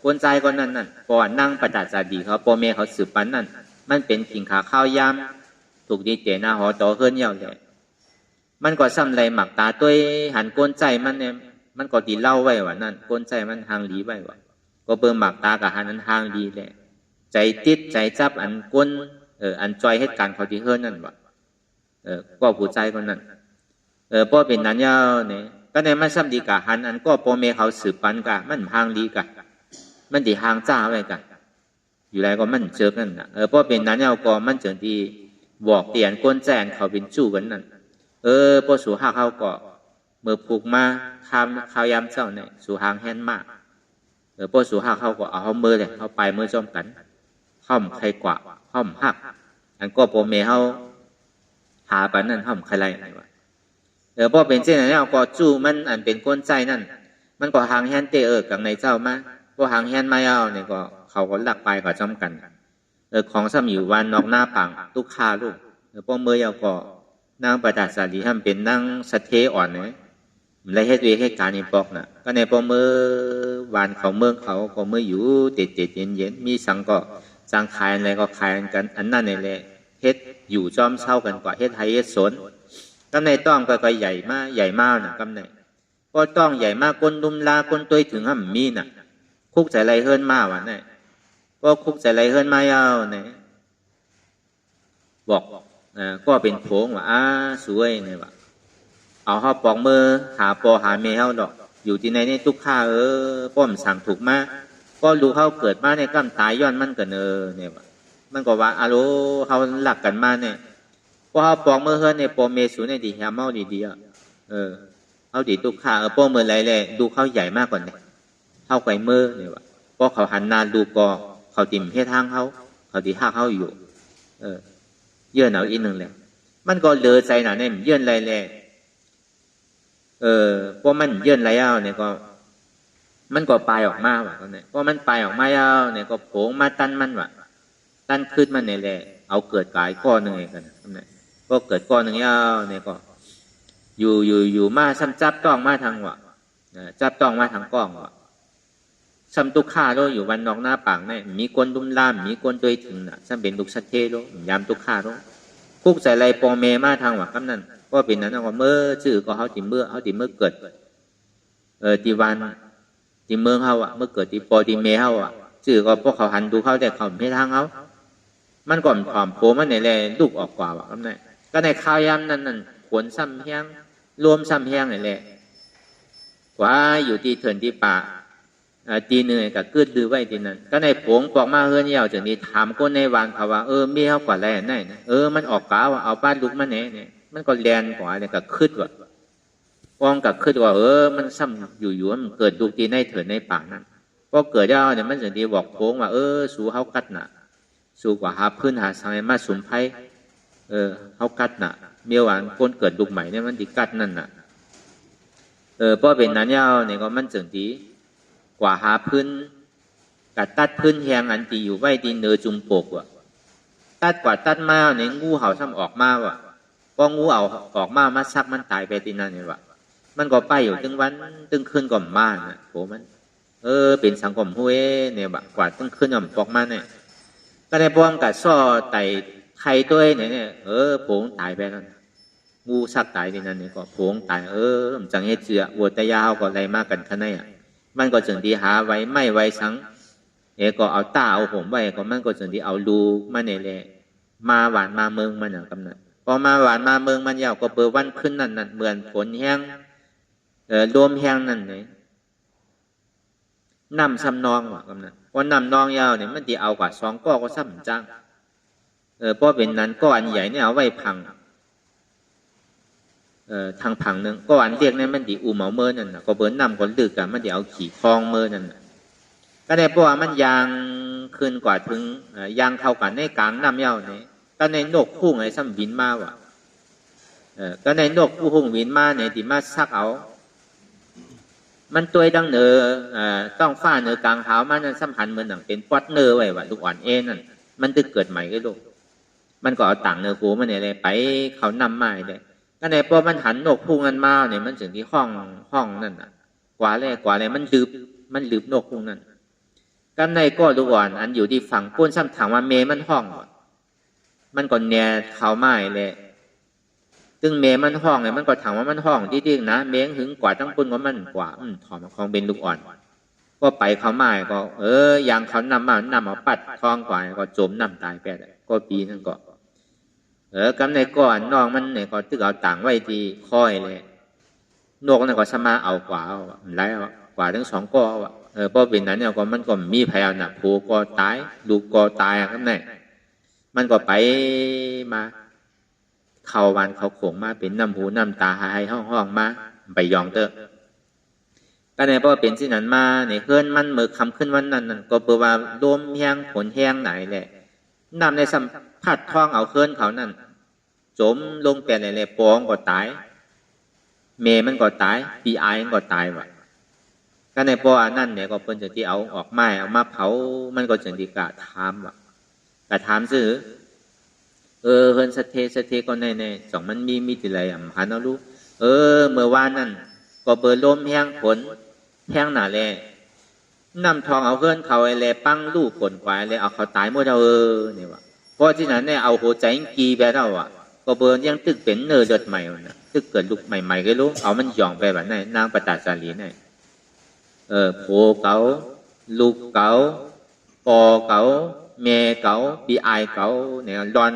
S1: ก้นใจก็นั่นปอนั่งประดับจาดีเขาโปรเมเขาสืบปันนั่นมันเป็นขิงขาข้าวยำถูกดีเจนาหอต่อเฮิรนเยาเลยมันก็ซ้ำไรหมักตาตัวหันก้นใจมันเนี่ยมันก็ตีเล่าไว้ว่านั่นก้นใจมันทางดีไว้ว่าก็เบิ่มหมักตากับหันนั้นทางดีแหละใจติดใจจับอันก้นอันจอยเหตุการณ์เขาที่เฮิรนนั่นว่าก็ผู้ใจคนนั้นพอเป็นนั้นเยาเนี่ยก็ในมันซ้ำดีกับหันอันก็โปรเมเขาสืบปันกะมันทางดีกะมันดีทางจ้าไว้กะอยู่ไรก็มันเจอกันนะเพราะเป็นนั้นเอาก็มันเจอที่บอกเตียนก้นแจนเขาเป็นจู่กันนั่นพอสู่หาเขาก็เมื่อผูกมาข้าวยำเจ้าเนี่ยสู่หางแห้นมากพอสู่หาเขาก็เอาเขามือเลยเขาไปมือจอมกันห้อมใครกว่าห้อมหักอันก็โปรเมเขาหาปันนั่นห้อมใครไรอะไรวะพอเป็นเช่นนั้นเอาก็จู่มันอันเป็นก้นใจนั่นมันก็หางแห้นเตกับในเจ้ามาพอหางแห้นมาเอาเนี่ยก็เขาก็หลักไปกับจอมกันของซ้ำอยู่วันนอกหน้าปังตุกคาลูกพอเมื่อยเอาก็นางประดับสาลีทำเป็นนางสะเทอ่อนเนี่ยไรเหตุเหตุการณ์ในปอกน่ะก็ในพอเมื่อวานเขาเมืองเขาก็เมื่ออยู่เด็ดเย็นมีสังก็สังขายอะไรก็ขายกันอันนั้นนี่แหละเฮ็ดอยู่จอมเช่ากันกว่าเฮ็ดไทยเฮ็ดสนก็ในต้องก็ใหญ่มากน่ะก็ในก็ต้องใหญ่มากก้นดุมลาก้นตัวถึงห้ำมีน่ะคุกใจไรเฮิรนมาวะเนี่ยก็คุกใจไรเฮิรนมาเอาเนี่ยบอกก็เป็นโผงว่าสวยเนี่ยว่าเอาเขาปอกมือหาปอหาเมเขาดอกอยู่ที่ในนี่ทุกข้าป้อมสั่งถูกมาก็รู้เขาเกิดมาในกำตายย้อนมันกันเนี่ยว่ามันก็ว่าอาโลเขาหลักกันมาเนี่ยพอเขาปอกมือเฮิรนในปอเมสูในดีแฮมเมาดีเขาดีทุกข้าป้อมือไรเลยดูเขาใหญ่มากกว่าเนี่ยเข้าไปมือเนี่ยว่าพอเขาหันนานดูก็เขาติ่มเฮ็ดทางเขาดีห้าเขาอยู่เยื่อหนาวอีกหนึ่งเลยมันก็เลือใจหนาเนี่ยเยื่อไรเลยพอมันเยื่อไรเอาเนี่ยก็มันก็ปลายออกมาว่ะก็เนี่ยพอมันปลายออกมาเอาเนี่ยก็โผงมาตั้นมันว่ะตั้นขึ้นมันเนี่ยแหละเอาเกิดกายก้อนหนึ่งกันเนี่ยก็เกิดก้อนหนึ่งเอาเนี่ยก็อยู่มาซ้ำจับต้องมาทางว่ะจับต้องมาทางกล้องว่ะซ้ำตุกข้าโลอยู่วันนอกหน้าปังเนี่ยมีก้นดุมล่ามมีก้นตัวถึงน่ะซ้ำเป็นลูกสะเทโลยามตุกข้าโลคุกใส่ไรปอเมมาทางว่ะกำนั้นก็เป็นนั้นก็เมื่อชื่อก็เขาติเมื่อเกิดตีวันตีเมืองเขาอ่ะเมื่อเกิดตีปอตีเมเขาอ่ะชื่อก็พวกเขาหันดูเขาแต่เขาไม่ทางเขามันก่อนผอมโผมันในแลลูกออกกว่าว่ะกำนั้นก็ในข้าวยำนั่นโผ นซ้ำแห้งรวมซ้ำแห้งนี่แหละกว่าอยู่ที่เถินที่ป่าตีเหนื่อยกับกึดดื้อไว้ทีนั้นก็ในผงปอกมาเฮือนเหี่ยวจากนี้ถามคนในวานเขาว่าเมียเขากว่าแรงไหนนะมันออกกาวเอาบ้านลุกมาเนี่ยมันก็แลนกว่าเนี่ยกับคืดว่ะป้องกับคืดว่ามันซ้ำอยู่มันเกิดลูกตีในเถินในป่านั้นก็เกิดแล้วเนี่ยมันจากนี้บอกโค้งว่าสู้เขากัดหนาสู้กว่าหาพื้นหาสังมาสุ่มไพ่เขากัดหนาเมียวานคนเกิดลูกใหม่เนี่ยมันดีกัดนั่นน่ะเพราะเป็นนั้นยาวเนี่ยก็มันจากนี้กว่าหาพื้นกัดตัดพื้นแหงอันตีอยู่ไว้ตีเนื้อจุมปกว่ะตัดกว่าตัดมาเนี่ยงูเห่าซ้ำออกมาว่ะก็งูเอาออกมาซักมันตายไปตีนั่นเนี่ยว่ะมันก็ไปอยู่ตึงวันตึงคืนก่อมมาน่ะโหมันเป็นสังคมห้วยเนี่ยว่ะกว่าตึงคืนก่อมปอกมาเนี่ยก็ได้ป้องกัดซ้อไต่ไข่ตัวเนี่ยโผงตายไปนั่นงูซักตายตีนั่นเนี่ยก็โผงตายจังเฮ็ดเสือวัวตะยาวก็อะไรมากกันขนาดเนี่ยมันก็จึงดีหาไว้ไม่ไว้สังก็เอาตาเอาผมไว้ก็มันก็จึงดีเอาลูมาเนี่ยแหละมาหวานมาเมืองมันกำนันพอมาหวานมาเมืองมันยาวก็เปิดวันขึ้นนั่นเหมือนฝนแห้งรวมแห้งนั่นเลยน้ำซ้ำนองว่ะกำนันพอน้ำนองยาวเนี่ยมันดีเอากว่า2 ก้อก็ซ้ำจังเพราะเป็นนั้นก้อนใหญ่เนี่ยเอาไว้พังทางผังหนึ่งก็อันเรียกเนี่ยมันดีอูเหมาเมื่อนั่นนะก็เบิ้ลนำคนลึกกันมันเดี๋ยวเอาขี่คลองเมื่อนั่นก็ได้เพราะว่ามันยางขึ้นกว่าถึงยางเข้ากันในกลางน้ำเย้าเนี่ยก็ในนกพุ่งไอ้ซ้ำบินมาว่ะก็ในนกพุ่งบินมาเนี่ยที่มาซักเอามันตัวดังเนต้องฟ้าเนอกลางเท้ามันนั่นสัมพันธ์เหมือนหนังเป็นป๊อตเนอไว้ว่ะลูกอ่อนนั่นมันตึกเกิดใหม่ก็ลูกมันก็เอาต่างเนอกูมันเนี่ยเลยไปเขานำไม้เลยก็ในพอมันหันนกพุ่งกันมาเนี่ยมันถึงที่ห้องนั่นน่ะกว่าเลยมันลืบนกพุ่งนั่นก็ในก็ลูกอ่อนอันอยู่ที่ฝั่งก้นซ้ำถามว่าเมมันห้องมันก็เนี่ยเขาไม้เลยซึ่งเมมันห้องเนี่ยมันก็ถามว่ามันห้องที่นะเมงหึงกว่าทั้งปุ่นว่ามันกว่าถอมของเป็นลูกอ่อนก็ไปเขาไม้ก็อย่างเขานำมาปัดท้องกว่าก็จมน้ำตายไปก็ปีนั่นก็กำในก่อนน้องมันเนี่ยก็ตึกเอาต่างไว้ที่ค่อยเลยนกเนี่ยก็สมาเอากว่าไรกว่าทั้ง2 ก้อเพราะเป็นนั้นเนี่ยก็มันก็มีพยานน่ะผูก็ตายลูกก็ตายครับเนี่ยมันก็ไปมาเข้าวันเขาโขงมาเป็นน้ำหูน้ำตาหายห้องมาไปยองเตอก็เนี่ยเพราะเป็นสิ่งนั้นมาเนี่ยเคลื่อนมันเมื่อคำขึ้นวันนั้นก็เปิดว่าลมแห้งฝนแห้งไหนแหละน้ำในสัมผัสท้องเอาเคลื่อนเขานั่นจมลงเป็นอะไรปองก็ตายเมมันก็ตายปีไอมันก็ตายว่ะก็ในพออันนั้นเนี่ยก็เพิ่นจะที่เอาออกไม้เอามาเผามันก็จึงดีกะถามว่ะกะถามซื่อเพิ่นสะเทก็ในสองมันมีติไรหันเอาลูกเมื่อวานนั่นก็เปิดลมแห้งฝนแห้งหนาแลน้ำทองเอาเคลื่อนเขาไอ้แลปั้งลูกฝนกว่าเลยเอาเขาตายหมดเอาเนี่ยว่ะเพราะที่นั้นเนี่ยเอาหัวใจกีไปแล้วอ่ะก็เบิร์นยังตึกเป็นเนื้อเลือดใหม่นะตึกเกิดลูกใหม่ๆก็รู้เอามันหย่องไปแบบนั้นนางประตาสาลีเนี่ยโผเก๋าลูกเก๋าปอเก๋าเมเก๋าปีไอเก๋าเนี่ยรอน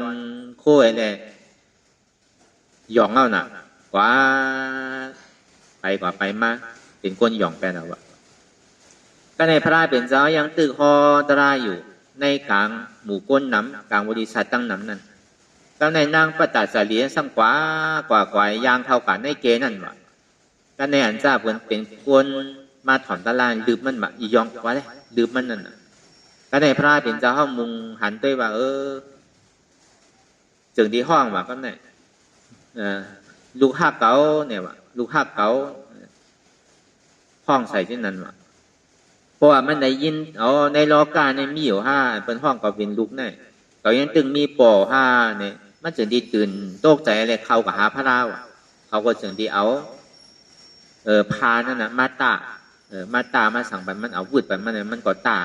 S1: โค้ยเนี่ยหย่องเอาน่ะกว่าไปมาเป็นก้นหย่องไปแล้วอะก็ในพระราชเป็นเจ้ายังตึกฮอตราอยู่ในกลางหมู่ก้นน้ำกลางบริษัทตั้งน้ำนั่นก็ในนางประตาสาลีสังกว่ายางเท่ากันในเกนั่นวะก็ในอันจ้าเป็นคนมาถอนตะลานลืมมันมาอียองว่าเลยลืมมันนั่นก็ในพระเป็นเจ้าห้องมุงหันด้วยว่าจึงที่ห้องว่าก็เนี่ยลูกหักเก๋าเนี่ยว่าลูกหักเก๋าห้องใส่ที่นั่นวะเพราะว่ามันได้ยินในโลกาในมีอยู่5เป็นห้องก็เป็นลูกเนี่ยก็ยังตึงมีปอ5เนี่ยมันจึงดีตื่นโตกใจอะไรเข้ากับหาพระราวเขาก็จึงดีเอาพานั่นนะมาตามาสั่งไปมันเอาวุดไปมันก็ตา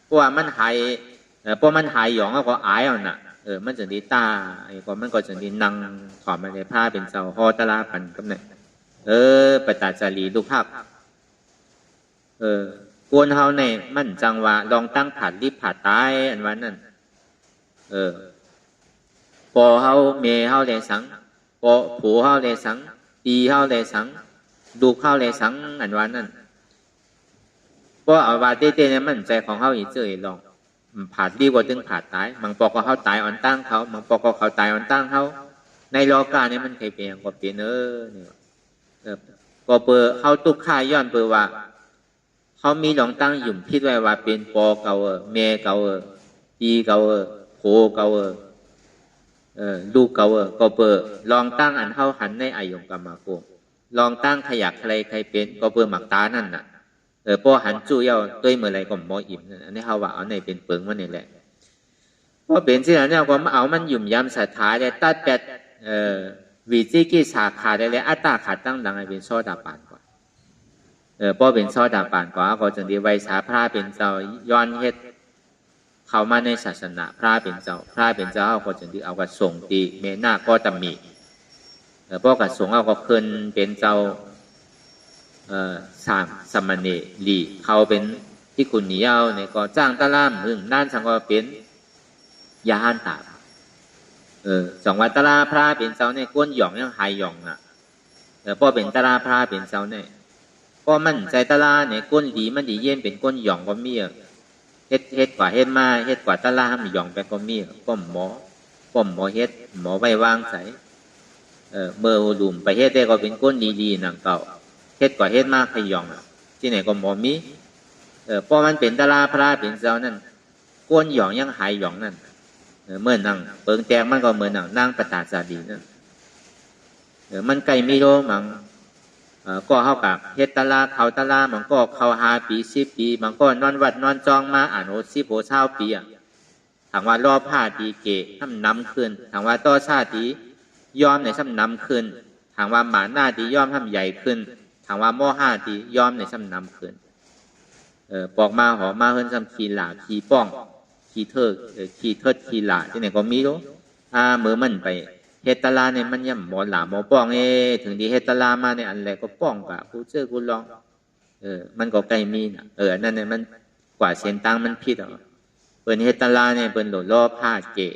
S1: เพราะว่ามันหายเพราะมันหายหยองก็อายเอาน่ะมันจึงดีตาไอ้ก็มันก็จึงดีนั่งถอดมาในผ้าเป็นเสาฮอตลาพันกับเนี่ยประตาจารีลูกภาพกวนเฮาเนี่ยมันจังว่าลองตั้งผัดรีบผัดตายอันวันนั้นปอเฮาเมเฮาเลยสัง ปอผูเฮาเลยสังตีเฮาเลยสังดูเฮาเลยสังอันวันนั้นเพราะเอาว่าเต้ๆเนี่ยมันใจของเฮาอีเจอลองผาดดีกว่าถึงผาดตายบางปอกก็เฮาตายอ่อนตั้งเขาบางปอกก็เขาตายอ่อนตั้งเฮาในโลกาเนี่ยมันเคยเป็นอย่างก็เป็นเนี่ยก็เปิดเฮาตุกข่าย้อนเปิดว่าเขามีหลงตั้งหยุ่มพิดไว้ว่าเป็นปอเก่าเมเก่าปีเก่าโผเก่าลูกเก่าก็เปิดลองตั้งอันเฮาหันในอายงกรรมโกลองตั้งขยักใครเป็นก็เปิดหมักตานั่นน่ะพอหันจู่เย้าด้วยเมื่อไรก็มออิ่มอันนี้เฮาว่าเอาในเป็นเปิงมันนี่แหละพอเป็นสิ่งนั้นเนี่ยก็มาเอามันหยุ่มยำศรัทธาได้ตัดแปดวิจิกิสาขาได้เลยอัตตาขาดตั้งหลังให้เป็นโซดาปานกว่าพอเป็นโซดาปานกว่าก็จึงได้ไว้สาพระเป็นเจ้าย้อนเฮ็ดเข้ามาในศาสนาพระเป็นเจ้าก็จึงได้เอากระส่งตีเมนาก็ตำมีพอกระส่งเอาก็ขึ้นเป็นเจ้าสามสมณีลีเขาเป็นที่คุณเหนียวเนี่ยก็จ้างตะล่ามนั่นสังก็เป็นยาหันตาสองวันตะลาพระเป็นเจ้าเนี่ยก้นหย่องยังหายหย่องอ่ะพอเป็นตะลาพระเป็นเจ้าเนี่ยก็มันใจตะลาเนี่ยก้นดีมันดีเย็นเป็นก้นหย่องก็มีเฮ็ดกว่าเฮ็ดมาเฮ็ดกว่าตะลาให้หย่องไปก็มีป้อมหมอเฮ็ดหมอไว้วางใส่เมื่อดุมไปเฮ็ดได้ก็เป็นก้นดีๆหนังเก่าเฮ็ดกว่าเฮ็ดมากให้หย่องที่ไหนก็หมอมีพอมันเป็นตะลาพระเป็นเจ้านั่นก้นหย่องยังหายหย่องนั่นเมื่อนั่งเปิงแจงมันก็เหมือนนั่งประตาสาดีนั่นมันไกลไม่รู้มั้งก็เข้ากับเฮ็ดตะลาเขาตะลามันก็เขา5 ปี10 ปีมันก็นอนวัดนอนจองมาอ่านโอ10 โห20 ปีถามว่ารอบ5 ปีเกะทำน้ำขึ้นถามว่าต่อชาติยอมในซ้ำน้ำขึ้นถามว่าหมาหน้าดียอมทำใหญ่ขึ้นถามว่าหม้อ5 ดียอมในซ้ำน้ำขึ้นปอกมาหอมาเฮิรนซ้ำขีหลาขีป้องขีเทิดขีหลาที่ไหนก็มีรู้เมื่อมันไปเฮตตาลาเนี่ยมันย่ำหมอหลาหมอป้องถึงดีเฮตตาลามาเนี่ยอันแรกก็ป้องกับกูเจอกูลองมันก็ไกลมีน่ะนั่นเนี่ยมันกว่าเส้นตังมันผิดเปิ้นเฮตตาลาเนี่ยเปิ้นโหลล้อผ้าเกะ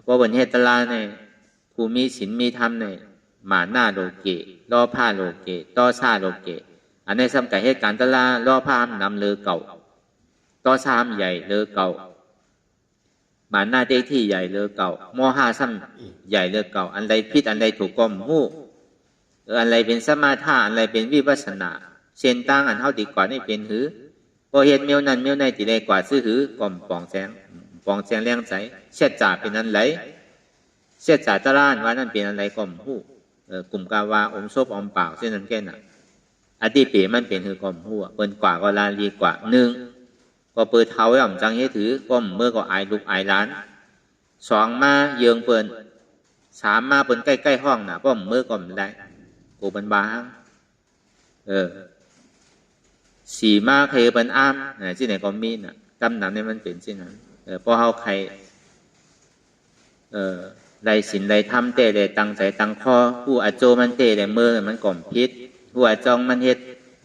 S1: เพราะเปิ้นเฮตตาลาเนี่ยผู้มีศีลมีธรรมเนี่ยหมาหน้าโลเกะล้อผ้าโลเกะต่อชาโลเกะอันในสมัยเหตุการณ์ตาลาล้อผ้านำเลือเก่าต่อชามใหญ่เลือเก่าหมาหน้าได้ที่ใหญ่เลือเก่าม.5 ซ้ำใหญ่เลือเก่าอันใดผิดอันใดถูกก็หู้อันใดเป็นสมาธิอันใดเป็นวิปัสสนาเส้นตั้งอันเท่าดีกว่านี่เป็นหือพอเห็นเมียวนั้นเมียวในตีได้กว่าซื้อหือก่อมปองแสงแรงใจเช็ดจ่าเป็นอันไหลเช็ดจ่าตะล้านว่านั่นเป็นอันไหลก่อมหู้กลุ่มกาวาอมซบอมเปล่าเส้นนั้นแค่น่ะอดีเป๋มันเป็นหือก่อมหู้เปิ้นกว่าก็ลาลีกว่า1ก็เปิดเท้าย่อมจังให้ถือก้มเมื่อก็อายลูกอายล้าน2มาเยืองเปิ้น3มาเปิ้นใกล้ๆห้องน่ะก้มเมื่อก็ไม่ได้กูเป็นบาง4มาใครเปิ้นอ้ามที่ไหนก็มีน่ะกำนำเนี่ยมันเป็นที่นั้นพอเฮาใครได้ศีลได้ธรรมเตได้ตั้งใจตั้งข้อผู้อาโจมันเตได้มือมันก่อมพิษผู้อาจองมันเฮ็ด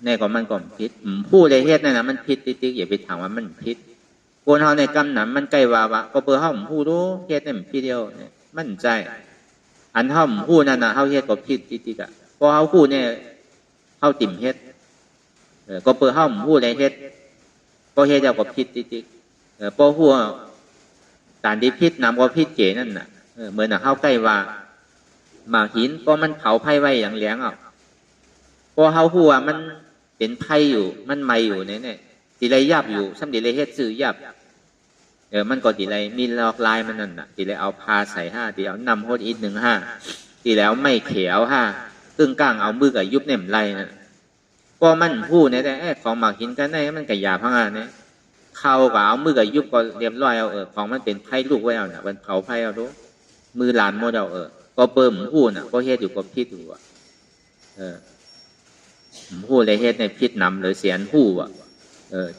S1: ในก็มันก่อมพิษผู้ได้เฮ็ดนั่นน่ะมันพิษติ๊กๆอย่าไปถามว่ามันพิษคนเฮาในกำนำมันใกล้วาวะก็เปิ้นเฮาผู้รู้เฮ็ดนั่นพิษเดียวเนี่ยมั่นใจอันเฮาผู้นั่นน่ะเฮาเฮ็ดก็พิษติ๊กๆพอเฮาผู้เนี่ยเฮาติ่มเฮ็ดก็เปิ้นเฮาผู้ได้เฮ็ดก็เฮ็ดแล้วก็พิษติ๊กๆพอผู้ตานที่พิษนำก็พิษเจนั่นน่ะเหมือนเฮาใกล้ว่าหมากหินก็มันเผาไผ่ไว้อย่างแหลงพอเฮาผู้ว่ามันเป็นไผ่อยู่มันไหม้อยู่เนี่ยสิไรยับอยู่ซ้ำดิไรเฮ็ดซื้อยับมันก็ดิไรมีลอกลายมันนั่นน่ะดิไรเอาพาใส่5ดิเอานำโหดอีก1 5ดิแล้วไม่เขียว5ตึ้งก้างเอามือกับยุบเน่มไรน่ะก็มันผู้เนี่ยแต่ของหมากหินกันได้มันก็หยาบพังเนี่ยเข้าก็เอามือกับยุบก็เรียบร้อยเอาของมันเป็นไผ่ลูกไว้เอาน่ะมันเผาไผ่เอาดูมือหลานโมเดลก็เปิ่มผู้น่ะก็เฮ็ดอยู่ก็พิษอยู่ผู้เลยเฮ็ดในพิษนำหรือเสียนผู้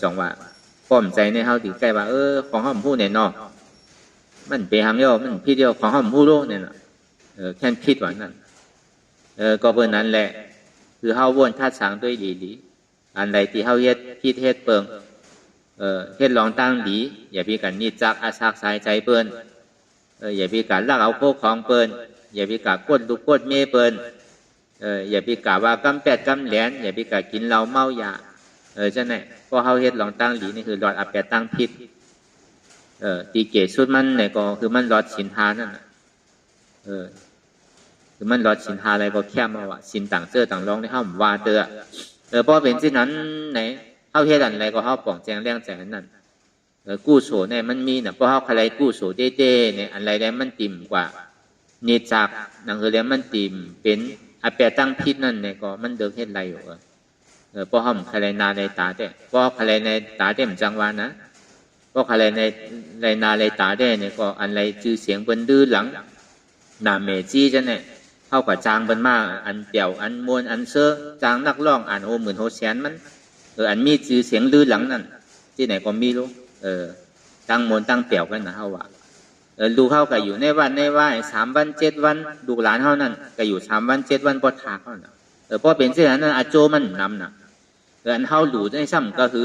S1: จังว่าป้อมใจในเฮาถึงใกล้ว่าของเฮาผู้เนี่ยเนาะมันไปหางย่อมันพิษเดียวของเฮาผู้โลเนี่ยน่ะแค่พิษว่านั้นก็เพิ่นนั้นแหละคือเฮาวนทัดสางด้วยดีๆอันใดที่เฮาเฮ็ดพิษเฮ็ดเปิงเฮ็ดลองตั้งดีอย่ามีกันนิจักอาศักสายใจเปิ้นอย่ามีการลักเอาโคของเปิ้น อย่าไปกะกดลูกกดเมเปิ้นอย่าไปกะว่ากำแปดกำแหลนอย่าไปกะกินเหล้าเมายาจังไหนก็เฮาเฮ็ดลองตั้งหลีนี่คือหลอดอาแปดตั้งพิษตีเกศสุดมันเนี่ยก็คือมันหลอดสินหานั่นน่ะคือมันหลอดสินหาอะไรก็แค่มาว่าสินต่างเสื้อต่างรองได้เฮาว่าเด้อเพราะเป็นเช่นนั้นไหนเฮาเฮ็ดอันใดก็เฮาป้องแจงแรงแจงนั้นกู้โสเนี่ยมันมีน่ะเพราะเฮาใครกู้โสเด้ๆเนี่ยอันใดได้มันติ่มกว่านี่จากหนังคือแล้วมันติ่มเป็นอาแปดตั้งพิษนั่นเนี่ยก็มันเดิกเฮ็ดไรอยู่เพราะเฮาใครนาในตาแต่เพราะใครในตาแต่มันจังว่านะเพราะใครในนาในตาแต่เนี่ยก็อันไรชื่อเสียงเปิ้นดื้อหลังหน้าเมจี้จังเนี่ยเฮาก็จางเปิ้นมาอันเปี่ยวอันมวนอันเซ้อจางนักร้องอันโหมื่นโหแสนมันอันมีชื่อเสียงดื้อหลังนั่นที่ไหนก็มีรู้ตั้งมนตั้งเปี่ยวกันนะเฮาว่าลูกเฮาก็อยู่ในวันในว่า3 วัน 7 วันลูกหลานเฮานั่นก็อยู่3 วัน 7 วันบ่ทากเฮาน่ะเพราะเป็นเช่นนั้นอาโจมันนำน่ะอันเฮาหลูในซ้ำก็คือ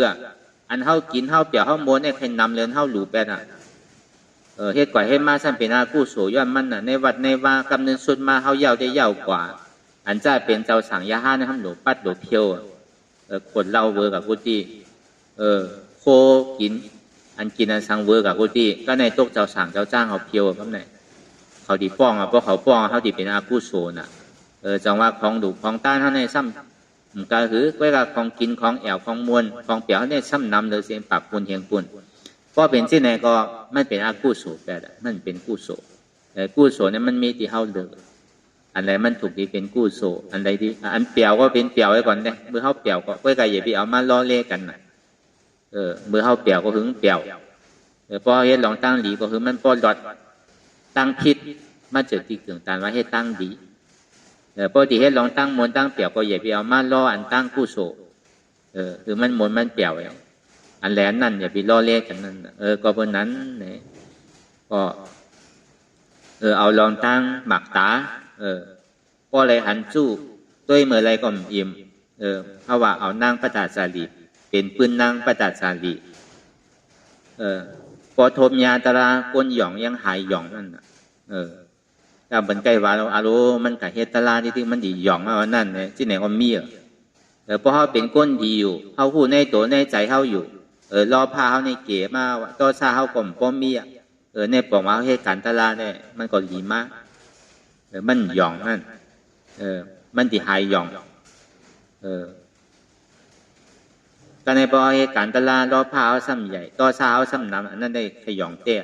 S1: อันเฮากินเฮาเปี่ยวเฮามนให้ใครนำเรือนเฮาหลูแปดน่ะเฮ็ดก่อยให้มาซ้ำเป็นอากู้โสย้อนมันน่ะในวัดในว่ากำเนิดสุดมาเฮาเยาได้ยาวกว่าอันจ้าเป็นเจ้าสังยาห้าในทำหลูปัดหลูเพียวคนเล่าเวอร์กับกุฏิโคกินอันกินอันสังเวอร์กับกุฏิก็ในตกเจ้าสั่งเจ้าจ้างเขาเพียวครับเนี่ยเขาดีป้องเพราะเขาป้องเขาดีเป็นอากู้โสน่ะจังว่าของดุของต้านเขาในซ้ำก็คือเวลาของกินของแอวของมวลของเปียวเนี่ยซ้ำนำเลยเสียงปรับปุ่นเฮียงปุ่นเพราะเป็นที่ไหนก็มันเป็นอากู้โสแต่มันเป็นกู้โสกู้โสเนี่ยมันมีที่เฮาเดืออันใดมันถูกที่เป็นกู้โสอันใดที่อันเปียวก็เป็นเปียวไว้ก่อนเนี่ยเมื่อเฮาเปียวก็เพื่อการอย่าไปเอามาล้อเล่กันน่ะเมื่อเฮาเปียวก็ถึงเปียวพอเฮ็ดลองตั้งหลีก็คือมันป้อนหลอดตั้งพิษมาเจอที่เกิดการว่าให้ตั้งดีปกติเฮ็ดลองตั้งมนตั้งเปียวก็อย่าไปเอามาล้ออันตั้งกู้โสคือมันมนมันเปียวอันแหลนนั่นอย่าไปล้อเล่กันนั่นก็เพราะนั้นเนี่ยก็เอาลองตั้งหมักตาก็เลยหันสู้ด้วยเมื่อไรก็อิ่มเพราะว่าเอานั่งประตาสาลีเป็นปืนนั่งประตาสาลีพอทมยาตราก้นหย่องยังหายหย่องนั่นถ้าบรรไกว่าเราอารู้มันกับเฮตลาที่มันดีหย่องเอานั่นเนี่ยที่ไหนก็มีเพราะเขาเป็นก้นดีอยู่เขาพูดในตัวในใจเขาอยู่รอพาเขาในเก๋มาว่าต่อซาเขาก็ป้อมมีในปองว่าเหตุการณ์ตลาดเนี่ยมันก็ดีมากมันหย่องนั่นมันดีหายหย่องก็ในปองเหตุการณ์ตลาดรอพาเขาซ้ำใหญ่ต่อซาเขาซ้ำน้ำอันนั้นได้ขย่องเตี้ย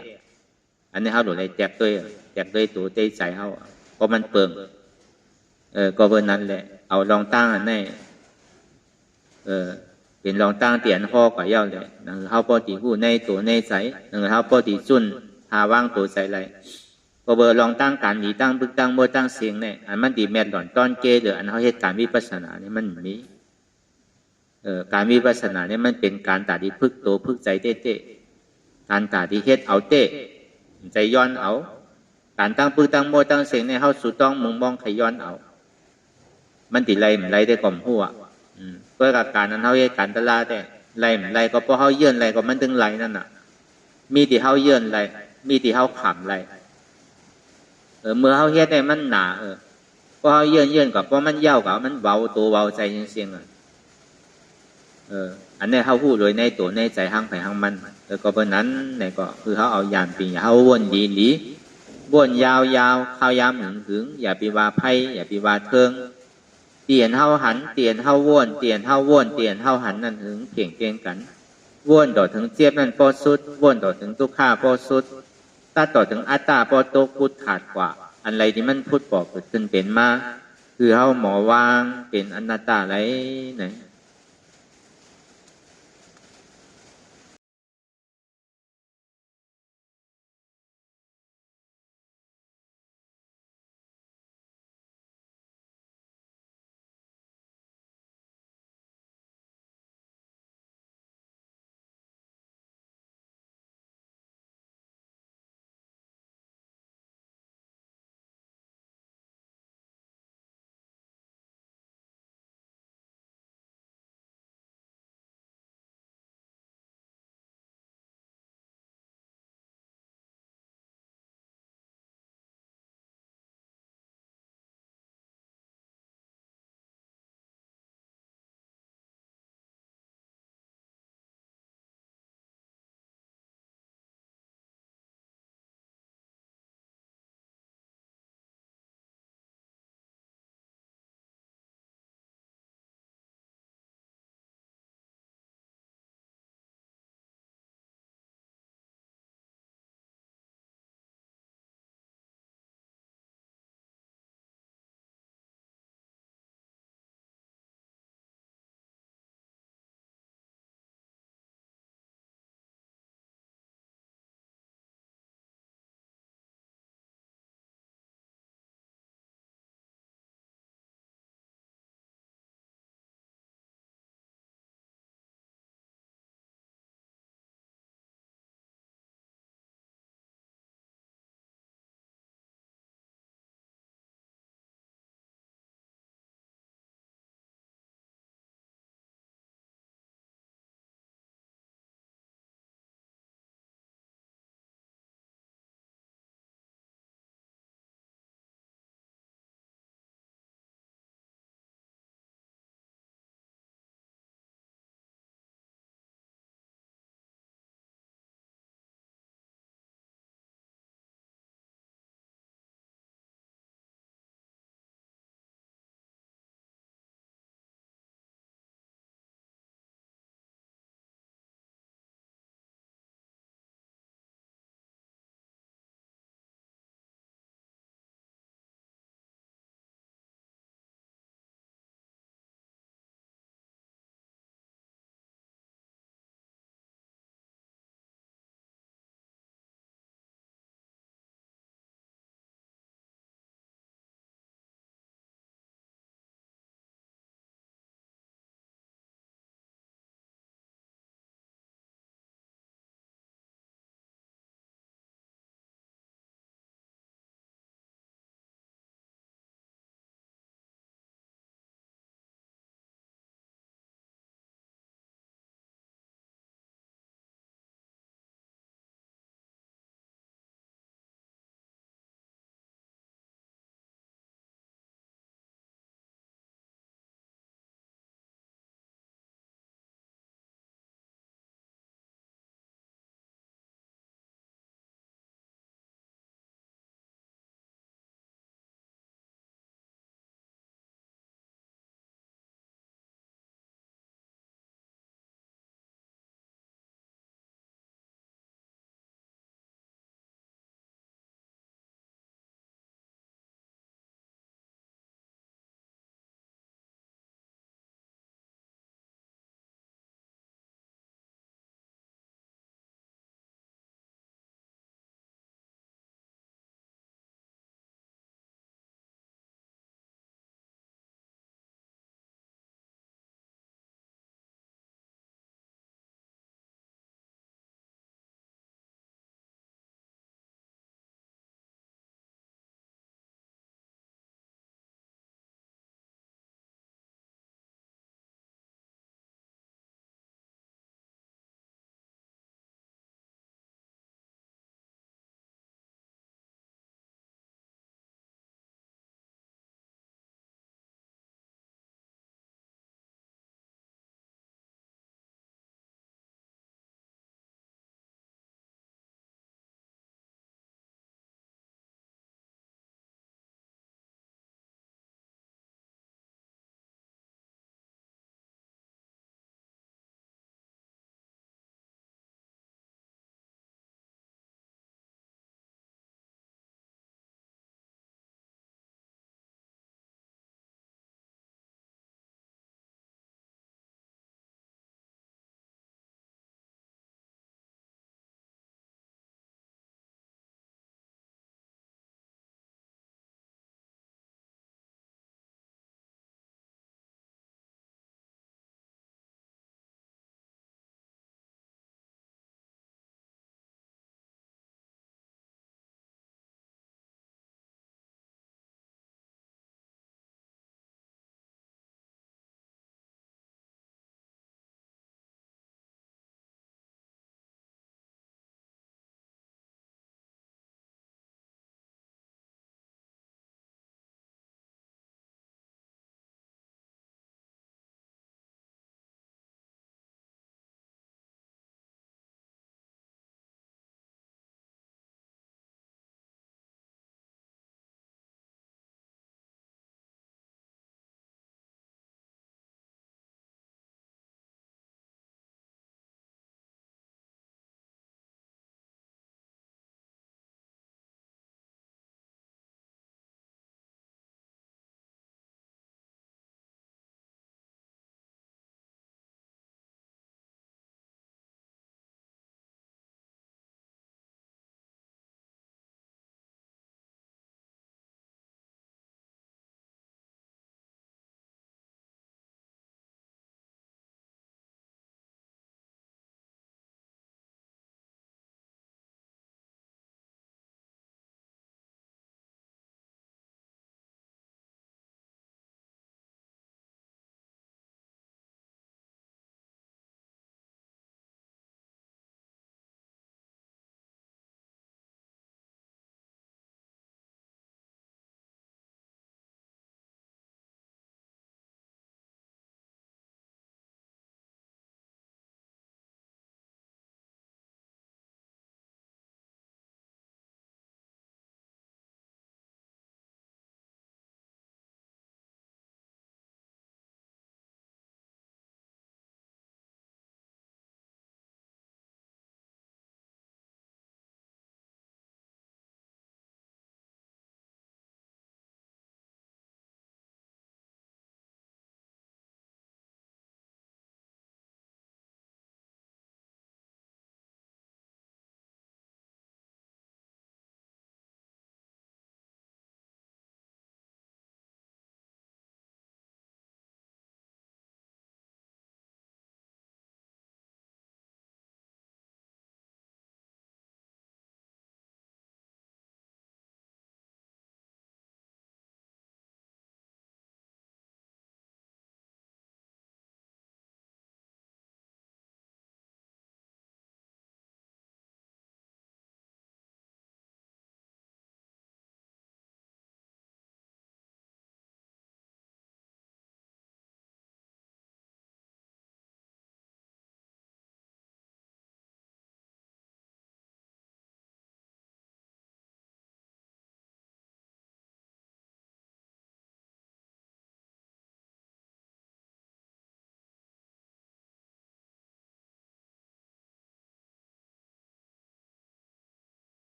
S1: อันนี้เขาหลุดเลยแจกด้วยตัวเต้ใจเขาเพราะมันเปิงก็เบอร์นั้นแหละเอาลองตั้งอันนี้เป็นลองตั้งเตียนห่อกว่าเย้าเลยนั่นเขาปกติหูในตัวในใจนั่นเขาปกติจุนหาว่างตัวใจไรพอเบอร์ลองตั้งการดีตั้งบึกตั้งโมตั้งเสียงเนี่ยอันมันดีแมทหล่อนต้อนเกหรืออันเขาเหตุการวิปัสสนาเนี่ยมันมีการวิปัสสนาเนี่ยมันเป็นการตัดที่พึกตัวพึกใจเต้การตัดที่เฮ็ดเอาเต้ใจย้อนเอาการตั้งพึกตั้งโมตั้งเสียงเนี่ยเขาสุดต้องมุงมองขย้อนเอามันติไรมันไรได้ก่อมหัวเพื่อการนั้นเขาเหตุการตลาดแต่ไรก็เพราะเขาเยื่อนไรก็มันถึงไรนั่นน่ะมีที่เขาเยื่อนไรมีที่เขาขำไรเมื่อเขาเฮ็ดได้มันหนาเพราะเขาเยื่อนกับเพราะมันเย้ากับมันเบาตัวเบาใจเสียงอันนี้เขาพูดโดยในตัวในใจห้างไผ่ห้างมันก็เพราะนั้นเนี่ยก็คือเขาเอายานปีเขาวนดีหลีวนยาวเข้ายามหึงอย่าปีวาไพ่อย่าปีวาเทิงเตียนเฮาหันเตียนเฮาว่นเตียนเฮาว่นเตียนเฮาหันนั่นถึงเพียงเตียงกันว่นต่อถึงเจี๊ยบนั่นปอสุดว่นต่อถึงตุกข้าปอสุดถ้าต่อถึงอัตตาปอโตพุทธขาดกว่าอันไรที่มันพุทธบอกเกิดขึ้นเป็นมาคือเฮาหมอวางเป็นอนัตตาไรไหน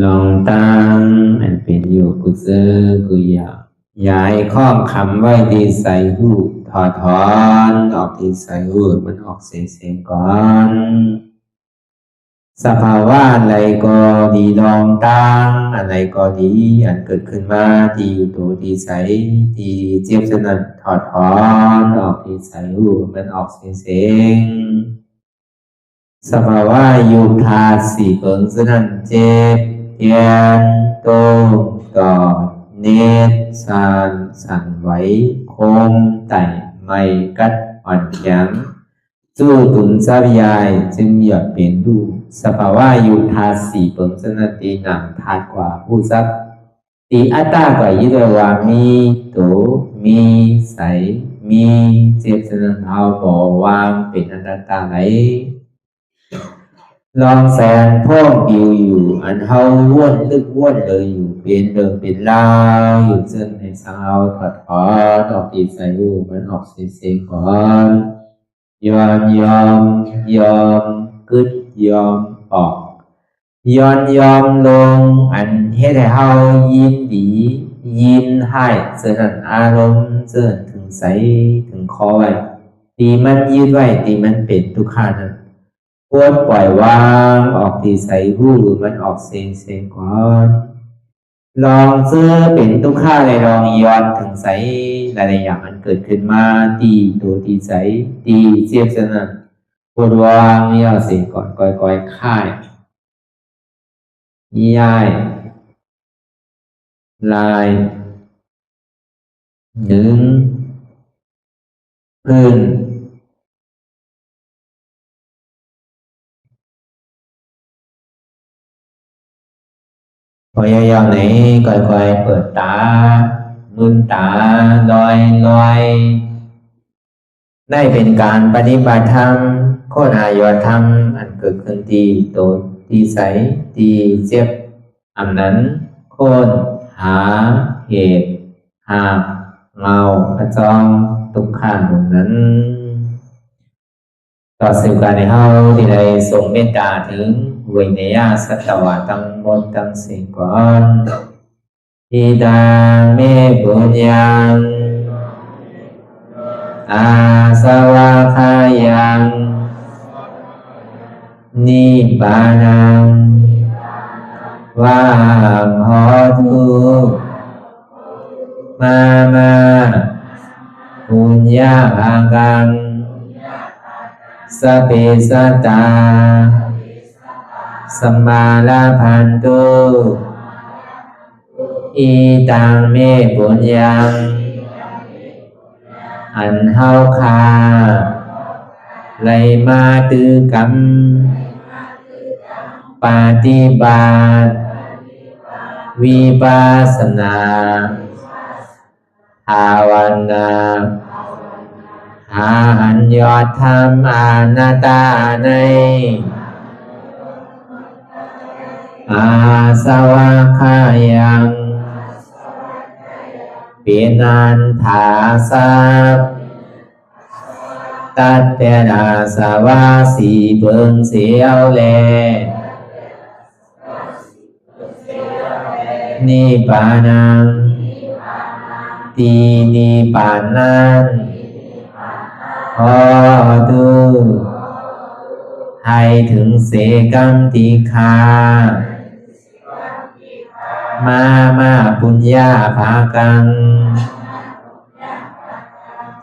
S1: ลองตั้งอันเป็นอยู่กุเซอกุยาย้ายข้องคำไว้ที่ใส่หูถอดถอนออกที่ใส่หูมันออกเสียงก่อนสภาวะอะไรก็ดีลองตั้งอะไรก็ดีอันเกิดขึ้นมาที่อยู่ตัวที่ใส่ที่เจ็บสนั่นถอดถอนออกที่ใส่หูมันออกเสียงสภาวะยุคธาตุสี่เปิงสนั่นเจ็บเย็นโตกอดเนตสั่นไหวโคมไต่ไม่กัดอ่อนแข็งสู้ตุนทรัพยายจึงอยากเปลี่ยนดูสภาวะยุคธาตุสี่เปิงสนั่นตีหนังธาตุกว่าผู้ทรัพย์ตีอัตตากว่ายึดว่ามีโตมีใสมีเจ็บสนั่นเอาบ่วางเป็นอนัตตาไหลลองแสนพ่องปิวอยู่อันเฮาว่นลึกว่นเลยอยู่เป็นเดิมเป็นลาวอยู่ซึ่งในสาวถอดถอนออกตีใส่หูมันออกเสียงก่อนยอมกึดยอมออกยอมลงอันเฮ็ดให้เฮายินดียินให้เสื่อมอารมณ์เสื่อมถึงใสถึงคอไว้ตีมันยืดไว้ตีมันเป็นทุกขานั้นควรปล่อยวางออกที่ใส่หูมันออกเสียงก่อนลองเสื้อเป็นทุกข้าเลยลองย้อนถึงใสหลายๆอย่างมันเกิดขึ้นมาตีตัวตีใสตีเจียบสนั่นควรวางย่อเสียก่อนก่อยค่ายย้ายลายหนึ่งพื้นพยายามไหนค่อยๆเปิดตาลืมตาลอยได้เป็นการปฏิบัติธรรมโคตรอายธรรมอันเกิดขึ้นที่โตที่ใสที่เจ็บอันนั้นโคนหาเหตุหาเงาพระจองทุกขันนั้นต่อสิ่งการในเฮาที่ได้ส่งเมตตาถึงวิเนยสัตวะทั้งหมดทั้งสิ้นก่อนอิดาเมปุญญังอาสวะคายังนิบานังวาหอตุมาปุญญาภากังสเปสัตตาสมาลาพันตุอีตังเมปุญญังอันเฮาคาไลมาตือกรรมปฏิบัติวิปัสสนาภาวนาหาอันยอดธรรมอนัตตาในอาสวะคายังเปียนันถาสัพตัดเตนาสวะสีเปิงเสียวแลนิพพานังตีนิพพานันขอดูให้ถึงเสกัมติคามาปุญญาภากัง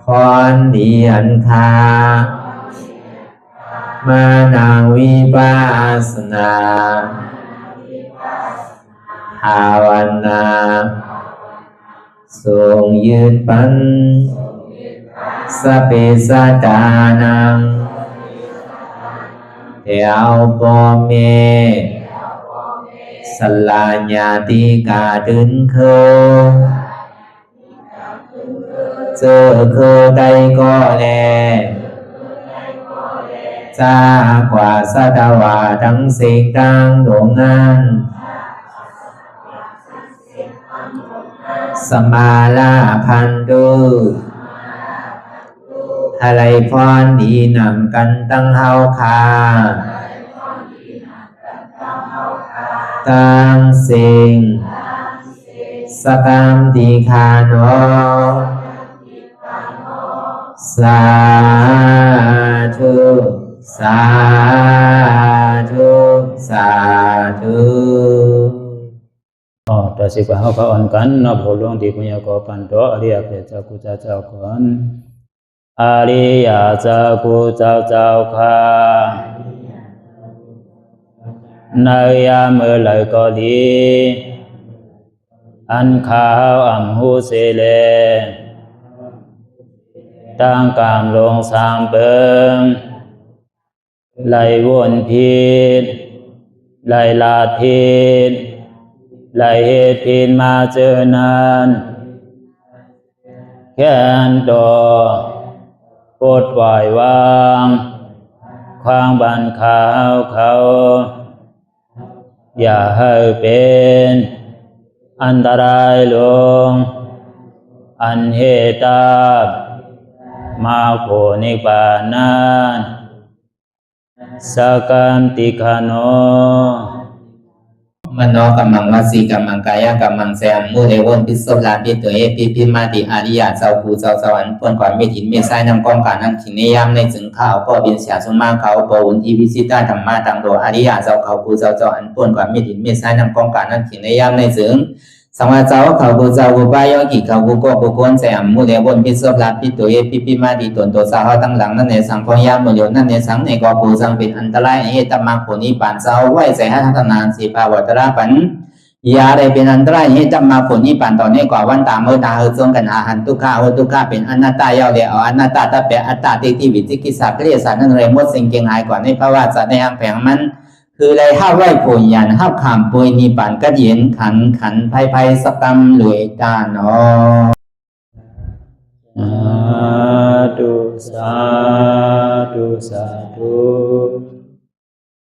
S1: พรดีอันคามานังวิปัสสนาภาวนาทรงยืนปันสเปสัตตานังเอวปอเมสลาญาติกาดึงเคเจอเคได้ก็แลจากว่าสัตวาทั้งสิ่งดังดวงนั้นสมาลาพันตุอะไรพรดีนำกันตั้งเฮาคา ตังสิงสกัมติคาโนสาธุสาธุสาธุ
S2: ต่อสิกว่าเขาอ่อนกันนับหัวหลวงที่ปุญญาโกปันโตอริยเปเจ้ากูเจ้าก่อนอริยเจ้ากูเจ้าข้าในยามเมื่อไหร่ก็ดีอันข้าวอ่ำหูเสเลตั้งกามลงสามเปิงไหลวนพิษไหลลาดพิษไหลเหตุพิษมาเจอนานแค้นดอกปดปล่อยวางความบันขาวเขาอย่าให้เป็นอันตรายลงอันเหตุตามาโผนิปานันสกัมติคาโน
S1: มโนกัมมังวสีกัมมังกายกัมมังแสมมุเรวนพิศลาปิตัวเอพิมาติอาริยะเจ้าภูเจ้าสวรรค์พ้นความเมตินเมสายนำกองการนั้นขินนิยามในจึงข้าวก็เป็นเสียสมาเขาปวุนทีวิสิตาธรรมะตังโดอาริยะเจ้าเขาภูเจ้าสวรรค์พ้นความเมตินเมสายนำกองการนั้นขินนิยามในจึงสังวาเจ้าเขาภูเจ้าภูบายกิเขาภูก็ภูคนแสมมุเรวนพิศลาปิตัวเอพิมาติตนตัวสาวตั้งหลังนั่นในสังพยามโยนั่นในสังในกอภูสังเป็นอันตรายเหตุมรรคผลนิพพานเจ้าไหวใส่ให้ทัศนานสีภาวตระปันยาได้เป็นอันตรายให้จำมาผลนิพพานตอนนี้กว่าวันตามเมื่อตาเฮจงกันอาหันทุกข้าทุกข้าเป็นอนัตตาเยาเดียวอนัตตาตาเปอัตตาติวิจิกิจสักเรียสารนั่นเลยมดสิ่งเก่งหายกว่าในภาวะสัตว์ในอังแผงมันคือเลยห้าไหวผลยันห้าขามปุยนิพพานก็เย็นขันภัยสกรรมรวยตาเนาะ
S2: สาธุสาธุ